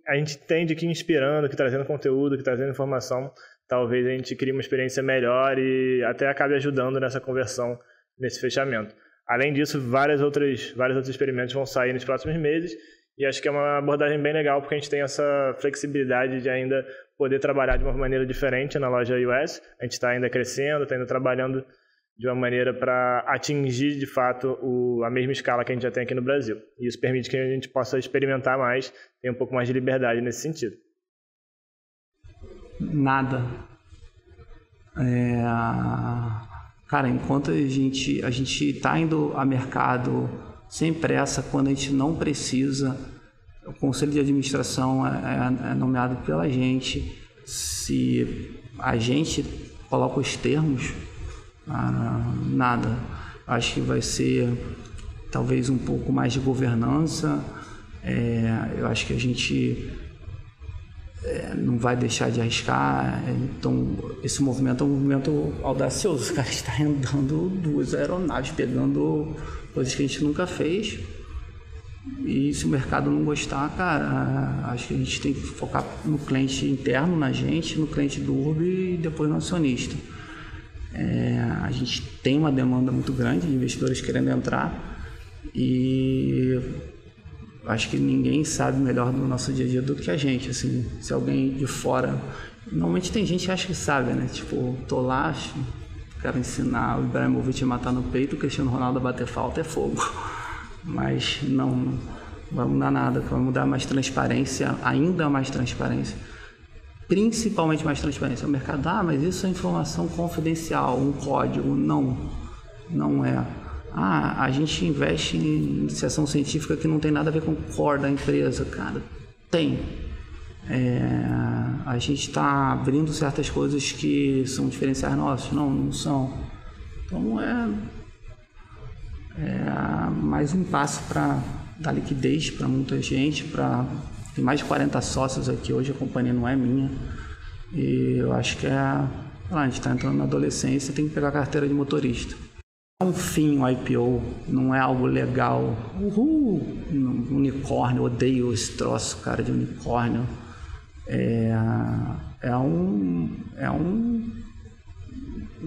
A gente entende que inspirando, que trazendo conteúdo, que trazendo informação, talvez a gente crie uma experiência melhor e até acabe ajudando nessa conversão, nesse fechamento. Além disso, vários outros experimentos vão sair nos próximos meses, e acho que é uma abordagem bem legal, porque a gente tem essa flexibilidade de ainda poder trabalhar de uma maneira diferente na loja US. A gente está ainda crescendo, está ainda trabalhando de uma maneira para atingir, de fato, a mesma escala que a gente já tem aqui no Brasil. E isso permite que a gente possa experimentar mais, ter um pouco mais de liberdade nesse sentido. Nada. Cara, enquanto a gente está indo a mercado sem pressa, quando a gente não precisa, o conselho de administração é nomeado pela gente. Se a gente coloca os termos, nada. Acho que vai ser talvez um pouco mais de governança. Eu acho que a gente não vai deixar de arriscar. Então, esse movimento é um movimento audacioso. O cara está andando 2 aeronaves, pegando coisas que a gente nunca fez. E se o mercado não gostar, cara, acho que a gente tem que focar no cliente interno, na gente, no cliente do Urbi e depois no acionista. A gente tem uma demanda muito grande de investidores querendo entrar e acho que ninguém sabe melhor do nosso dia a dia do que a gente. Assim, se alguém de fora... Normalmente tem gente que acha que sabe, né? Tipo, tô lá, quero ensinar o Ibrahimovic a matar no peito, o Cristiano Ronaldo a bater falta, é fogo. Mas não vai mudar nada, vai mudar mais transparência, ainda mais transparência. Principalmente mais transparência. O mercado, mas isso é informação confidencial, um código. Não é. A gente investe em iniciação científica que não tem nada a ver com o core da empresa, cara. Tem. A gente está abrindo certas coisas que são diferenciais nossos. Não são. Então mais um passo para dar liquidez para muita gente, tem mais de 40 sócios aqui hoje, a companhia não é minha, e eu acho que a gente está entrando na adolescência, tem que pegar a carteira de motorista. É um fim o IPO, não é algo legal. Unicórnio, odeio esse troço, cara, de unicórnio.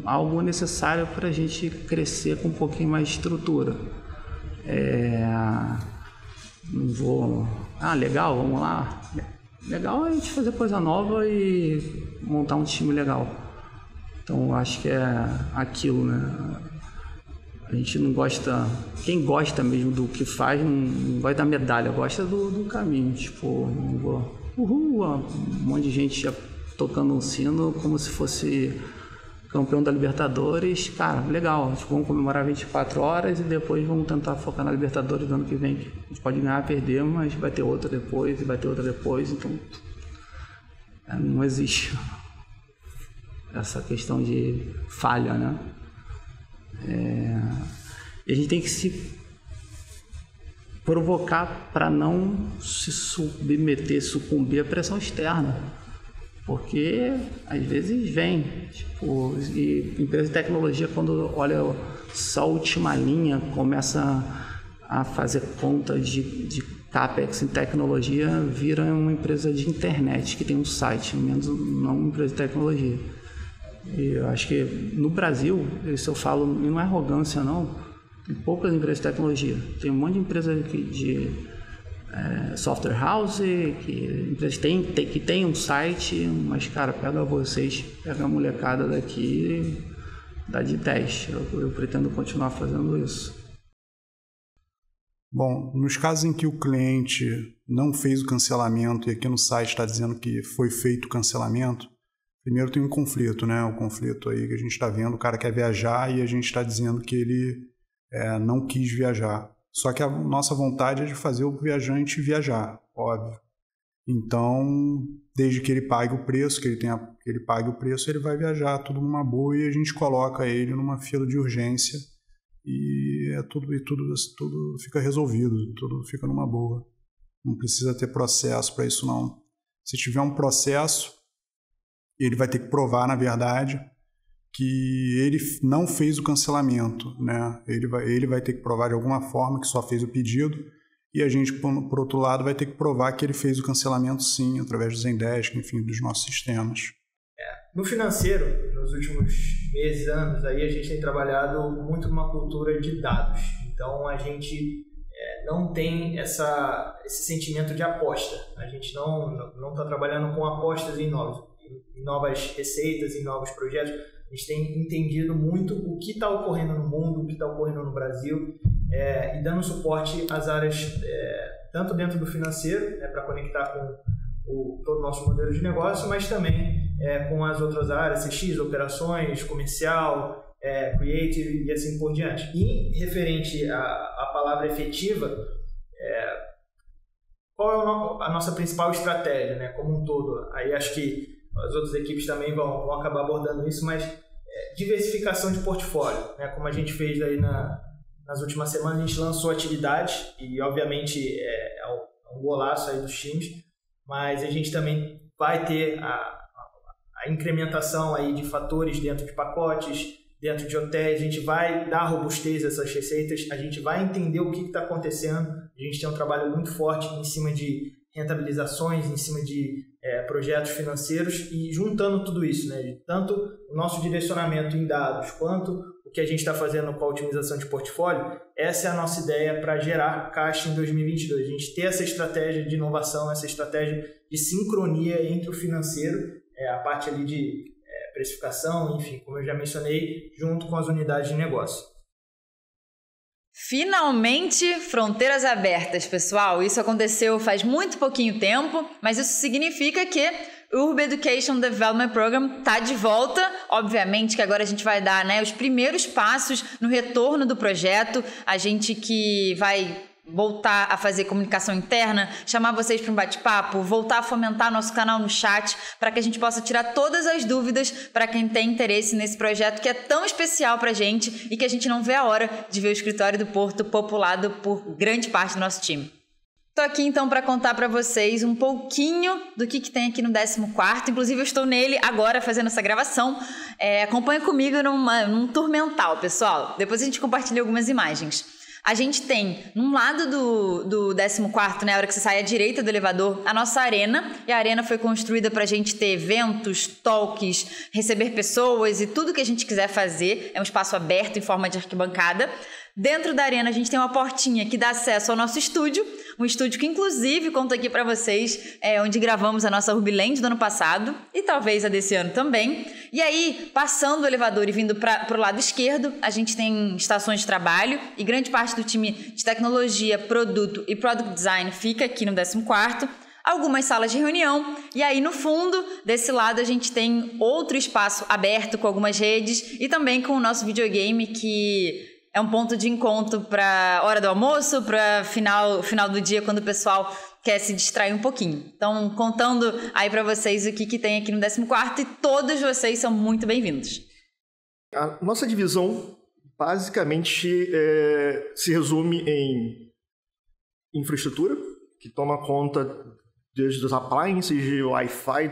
Algo necessário para a gente crescer com um pouquinho mais de estrutura. Não vou... legal, vamos lá. Legal é a gente fazer coisa nova e montar um time legal. Então, acho que é aquilo, né? A gente não gosta... Quem gosta mesmo do que faz não vai dar medalha, gosta do caminho. Tipo, não vou... um monte de gente já tocando um sino como se fosse campeão da Libertadores. Cara, legal, vamos comemorar 24 horas e depois vamos tentar focar na Libertadores do ano que vem. A gente pode ganhar, perder, mas vai ter outra depois e vai ter outra depois, então não existe essa questão de falha, né? E a gente tem que se provocar para não se sucumbir à pressão externa. Porque às vezes vem, e empresa de tecnologia, quando olha só a última linha, começa a fazer conta de CAPEX em tecnologia, vira uma empresa de internet que tem um site, menos não uma empresa de tecnologia. E eu acho que no Brasil, isso eu falo, não é arrogância não, tem poucas empresas de tecnologia, tem um monte de empresa de software house, empresas que tem um site, mas cara, pega a molecada daqui, dá de 10. Eu pretendo continuar fazendo isso. Bom, nos casos em que o cliente não fez o cancelamento e aqui no site está dizendo que foi feito o cancelamento, primeiro tem um conflito, né? O conflito aí que a gente está vendo, o cara quer viajar e a gente está dizendo que ele não quis viajar. Só que a nossa vontade é de fazer o viajante viajar, óbvio. Então, desde que ele pague o preço, que ele pague o preço, ele vai viajar tudo numa boa e a gente coloca ele numa fila de urgência e tudo fica resolvido, tudo fica numa boa. Não precisa ter processo para isso, não. Se tiver um processo, ele vai ter que provar, na verdade, que ele não fez o cancelamento, né? Ele vai ter que provar de alguma forma que só fez o pedido e a gente, por outro lado, vai ter que provar que ele fez o cancelamento sim, através do Zendesk, enfim, dos nossos sistemas. No financeiro, nos últimos meses, anos, aí a gente tem trabalhado muito numa cultura de dados. Então, a gente não tem esse sentimento de aposta. A gente não está trabalhando com apostas em novas receitas, em novos projetos. A gente tem entendido muito o que está ocorrendo no mundo, o que está ocorrendo no Brasil, e dando suporte às áreas, tanto dentro do financeiro, para conectar com todo o nosso modelo de negócio, mas também com as outras áreas, CX, operações, comercial, creative e assim por diante. E referente à palavra efetiva, qual é a nossa principal estratégia, né, como um todo? Aí acho que as outras equipes também vão acabar abordando isso, mas diversificação de portfólio, né? Como a gente fez aí nas últimas semanas, a gente lançou atividades e obviamente é um golaço aí dos times, mas a gente também vai ter a incrementação aí de fatores dentro de pacotes, dentro de hotéis, a gente vai dar robustez a essas receitas, a gente vai entender o que está acontecendo, a gente tem um trabalho muito forte em cima de rentabilizações, em cima de projetos financeiros e juntando tudo isso, né, tanto o nosso direcionamento em dados quanto o que a gente está fazendo com a otimização de portfólio, essa é a nossa ideia para gerar caixa em 2022. A gente ter essa estratégia de inovação, essa estratégia de sincronia entre o financeiro, a parte ali de precificação, enfim, como eu já mencionei, junto com as unidades de negócio. Finalmente, fronteiras abertas, pessoal. Isso aconteceu faz muito pouquinho tempo, mas isso significa que o Urb Education Development Program está de volta. Obviamente que agora a gente vai dar, né, os primeiros passos no retorno do projeto. A gente que vai voltar a fazer comunicação interna, chamar vocês para um bate-papo, voltar a fomentar nosso canal no chat, para que a gente possa tirar todas as dúvidas para quem tem interesse nesse projeto que é tão especial para a gente e que a gente não vê a hora de ver o escritório do Porto populado por grande parte do nosso time. Estou aqui então para contar para vocês um pouquinho do que tem aqui no 14º, inclusive eu estou nele agora fazendo essa gravação. Acompanha comigo num tour mental, pessoal. Depois a gente compartilha algumas imagens. A gente tem, num lado do 14º, né, a hora que você sai à direita do elevador, a nossa arena. E a arena foi construída para a gente ter eventos, talks, receber pessoas e tudo que a gente quiser fazer. É um espaço aberto em forma de arquibancada. Dentro da arena a gente tem uma portinha que dá acesso ao nosso estúdio. Um estúdio que inclusive conto aqui para vocês, onde gravamos a nossa Urbiland do ano passado e talvez a desse ano também. E aí, passando o elevador e vindo para o lado esquerdo, a gente tem estações de trabalho e grande parte do time de tecnologia, produto e product design fica aqui no 14º. Algumas salas de reunião e aí no fundo desse lado a gente tem outro espaço aberto com algumas redes e também com o nosso videogame que é um ponto de encontro para hora do almoço, para final do dia, quando o pessoal quer se distrair um pouquinho. Então, contando aí para vocês o que tem aqui no 14º e todos vocês são muito bem-vindos. A nossa divisão, basicamente, se resume em infraestrutura, que toma conta desde os appliances de Wi-Fi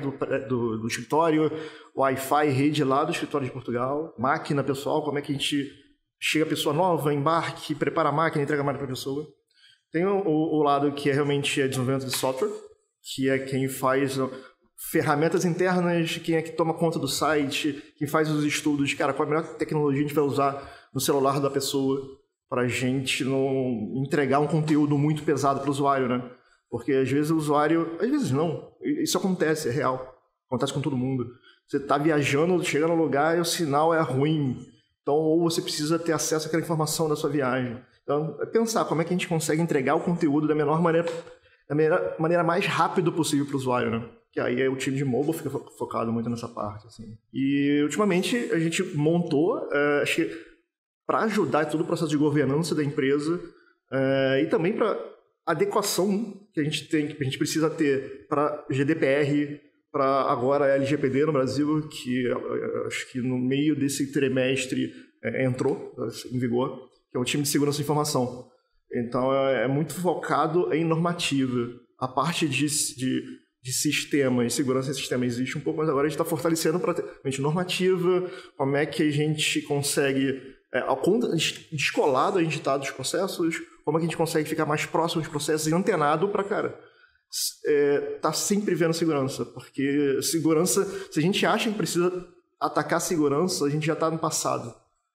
do escritório, Wi-Fi rede lá do escritório de Portugal, máquina pessoal, como é que a gente chega a pessoa nova, embarque, prepara a máquina, entrega a máquina para a pessoa. Tem o lado que realmente é desenvolvimento de software, que é quem faz ferramentas internas, quem é que toma conta do site, quem faz os estudos, cara, qual a melhor tecnologia a gente vai usar no celular da pessoa para a gente não entregar um conteúdo muito pesado para o usuário, né? Porque às vezes o usuário... Às vezes não. Isso acontece, é real. Acontece com todo mundo. Você está viajando, chega no lugar e o sinal é ruim. Então, ou você precisa ter acesso àquela informação da sua viagem. Então, é pensar como é que a gente consegue entregar o conteúdo da maneira mais rápida possível para o usuário, né? Que aí o time de mobile fica focado muito nessa parte, assim. E, ultimamente, a gente montou, acho que para ajudar todo o processo de governança da empresa, e também para adequação que a gente precisa ter para GDPR, para agora LGPD no Brasil, que acho que no meio desse trimestre entrou em vigor, que é o time de segurança da informação. Então é muito focado em normativa. A parte de sistema e segurança de sistema existe um pouco, mas agora a gente está fortalecendo para normativa, como é que a gente consegue, descolado a gente está dos processos, como é que a gente consegue ficar mais próximo dos processos e antenado para, tá sempre vendo segurança, porque segurança, se a gente acha que precisa atacar segurança, a gente já está no passado.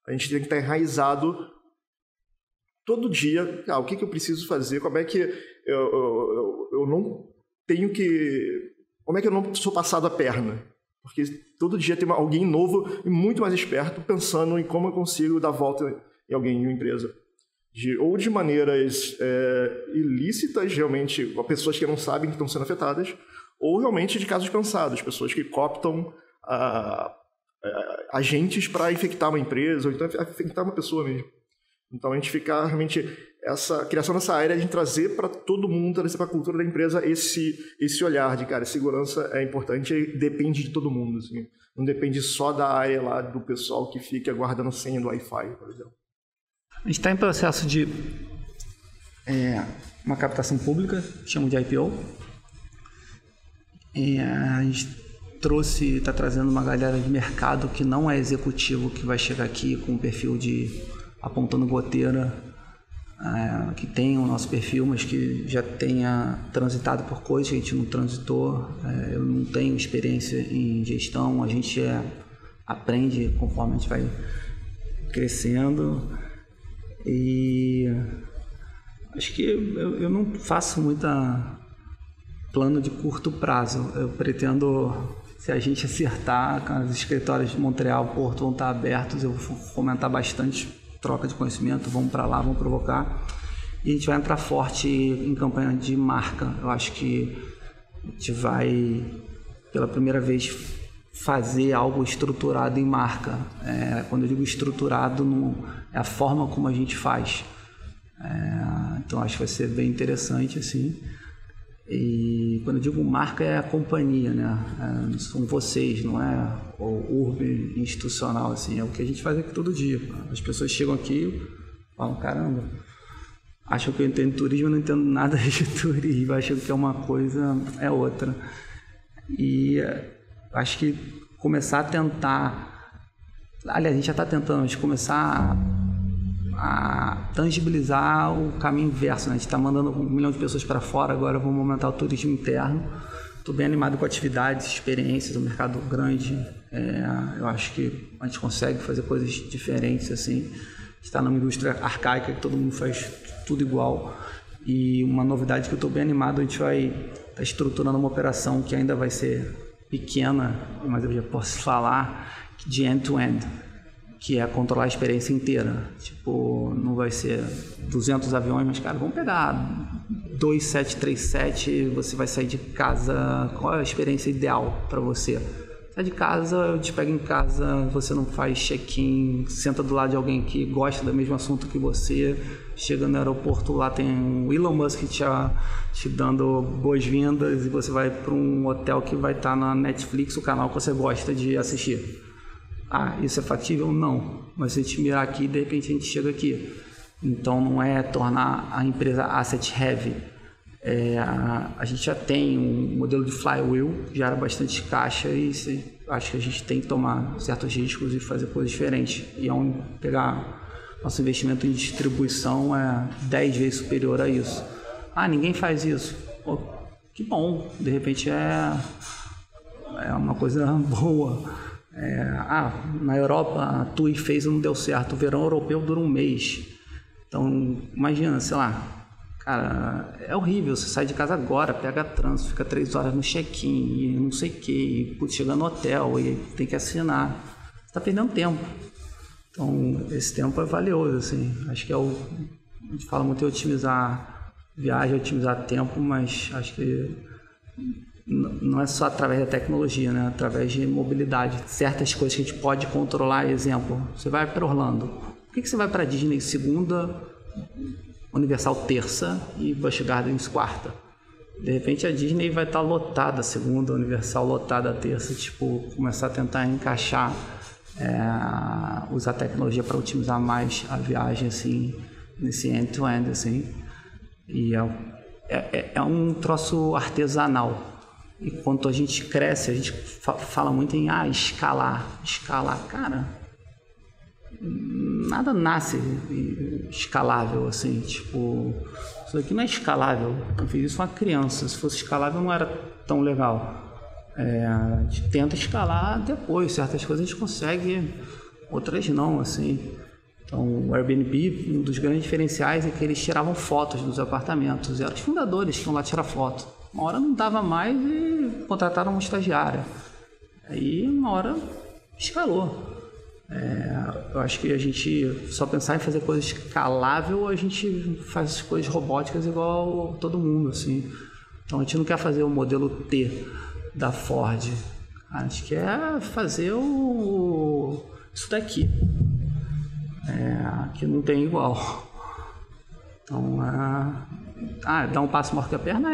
A gente tem que estar enraizado todo dia. O que eu preciso fazer? Como é que eu não tenho que... Como é que eu não sou passado a perna? Porque todo dia tem alguém novo e muito mais esperto pensando em como eu consigo dar volta em alguém, em uma empresa. Ou de maneiras ilícitas, realmente, pessoas que não sabem que estão sendo afetadas, ou realmente de casos pensados, pessoas que cooptam agentes para infectar uma empresa, ou então infectar uma pessoa mesmo. Então a gente fica realmente, essa criação dessa área, a gente trazer para todo mundo, trazer para a cultura da empresa esse olhar de, segurança é importante e depende de todo mundo. Assim. Não depende só da área lá do pessoal que fica guardando senha do Wi-Fi, por exemplo. A gente está em processo de uma captação pública, chama de IPO. A gente está trazendo uma galera de mercado que não é executivo, que vai chegar aqui com um perfil de apontando goteira, que tem o nosso perfil, mas que já tenha transitado por coisas que a gente não transitou. Eu não tenho experiência em gestão, a gente aprende conforme a gente vai crescendo. E acho que eu não faço muita plano de curto prazo. Eu pretendo, se a gente acertar, os escritórios de Montreal, Porto vão estar abertos, eu vou fomentar bastante troca de conhecimento, vamos para lá, vamos provocar. E a gente vai entrar forte em campanha de marca. Eu acho que a gente vai, pela primeira vez, fazer algo estruturado em marca. Quando eu digo estruturado, é a forma como a gente faz. Então acho que vai ser bem interessante assim. E quando eu digo marca, é a companhia, né? São vocês, não é o urbe institucional, assim. É o que a gente faz aqui todo dia. As pessoas chegam aqui e falam, caramba, acham que eu entendo turismo, eu não entendo nada de turismo, acham que é uma coisa, é outra. E acho que começar a tentar, aliás, a gente já está tentando, mas começar a tangibilizar o caminho inverso, né? A gente está mandando 1 milhão de pessoas para fora, agora vamos aumentar o turismo interno. Estou bem animado com atividades, experiências, um mercado grande. Eu acho que a gente consegue fazer coisas diferentes, assim. Está numa indústria arcaica que todo mundo faz tudo igual. E uma novidade que eu estou bem animado, a gente vai estar estruturando uma operação que ainda vai ser pequena, mas eu já posso falar, de end-to-end, que é controlar a experiência inteira. Tipo, não vai ser 200 aviões, mas, cara, vamos pegar 2 737, você vai sair de casa, qual é a experiência ideal para você? Sai de casa, eu te pego em casa, você não faz check-in, senta do lado de alguém que gosta do mesmo assunto que você, chega no aeroporto, lá tem o Elon Musk te dando boas-vindas e você vai para um hotel que vai estar na Netflix, o canal que você gosta de assistir. Isso é factível? Não. Mas se a gente mirar aqui, de repente a gente chega aqui. Então não é tornar a empresa asset heavy. A gente já tem um modelo de flywheel, gera bastante caixa e acho que a gente tem que tomar certos riscos e fazer coisas diferentes. E pegar nosso investimento em distribuição é 10 vezes superior a isso. Ninguém faz isso. Pô, que bom, de repente é uma coisa boa. Na Europa a TUI fez e não deu certo. O verão europeu dura 1 mês. Então, imagina, sei lá, cara, é horrível. Você sai de casa agora, pega trânsito, fica 3 horas no check-in e não sei o que, e chega no hotel e tem que assinar. Você tá perdendo tempo. Então, esse tempo é valioso, assim. Acho que a gente fala muito em otimizar viagem, otimizar tempo, mas acho que não é só através da tecnologia, né? Através de mobilidade. Certas coisas que a gente pode controlar. Exemplo, você vai para Orlando. Por que você vai para Disney segunda Universal terça e Busch Gardens quarta. De repente a Disney vai estar lotada segunda, Universal lotada terça, tipo, começar a tentar encaixar, usar tecnologia para otimizar mais a viagem, assim, nesse end-to-end, assim. E é um troço artesanal. E quando a gente cresce, a gente fala muito em escalar. Cara, nada nasce escalável, assim, tipo, isso aqui não é escalável. Eu fiz isso com uma criança, se fosse escalável não era tão legal. A gente tenta escalar depois, certas coisas a gente consegue, outras não, assim. Então, o Airbnb, um dos grandes diferenciais é que eles tiravam fotos dos apartamentos, eram os fundadores que iam lá tirar foto. Uma hora não dava mais e contrataram uma estagiária. Aí, uma hora, escalou. Eu acho que a gente só pensar em fazer coisa escalável, a gente faz as coisas robóticas igual todo mundo, assim. Então, a gente não quer fazer o modelo T da Ford. A gente quer fazer isso daqui. Que não tem igual. Então, dar um passo maior que a perna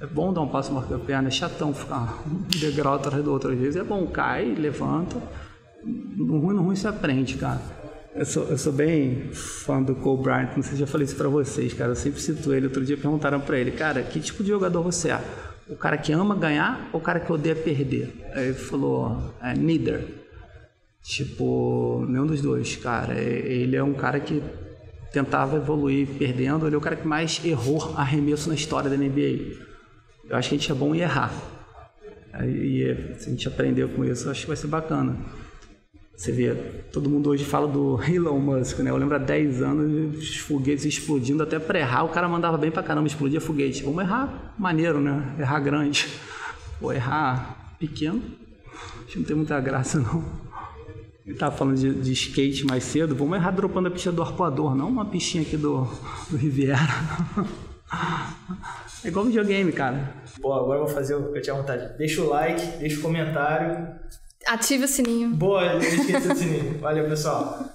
é bom dar um passo maior que a perna, é chatão ficar um degrau atrás do outro às vezes, é bom, cai, levanta, no ruim você aprende, cara. Eu sou bem fã do Kobe Bryant, não sei se já falei isso pra vocês, cara, eu sempre cito ele. Outro dia perguntaram pra ele, cara, que tipo de jogador você é? O cara que ama ganhar ou o cara que odeia perder? Aí ele falou, neither. Tipo, nenhum dos dois, cara. Ele é um cara que tentava evoluir perdendo, ele é o cara que mais errou arremesso na história da NBA. Eu acho que a gente é bom em errar. E se a gente aprendeu com isso, eu acho que vai ser bacana. Você vê, todo mundo hoje fala do Elon Musk, né? Eu lembro há 10 anos, os foguetes explodindo, até para errar, o cara mandava bem pra caramba, explodia foguete. Vamos errar maneiro, né? Errar grande. Ou errar pequeno, acho que não tem muita graça, não. Ele estava falando de skate mais cedo, vamos errar dropando a pista do arpoador, não uma pistinha aqui do Riviera. É igual videogame, cara. Pô, agora eu vou fazer o que eu tinha vontade. Deixa o like, deixa o comentário. Ative o sininho. Boa, não esqueça o sininho. Valeu, pessoal.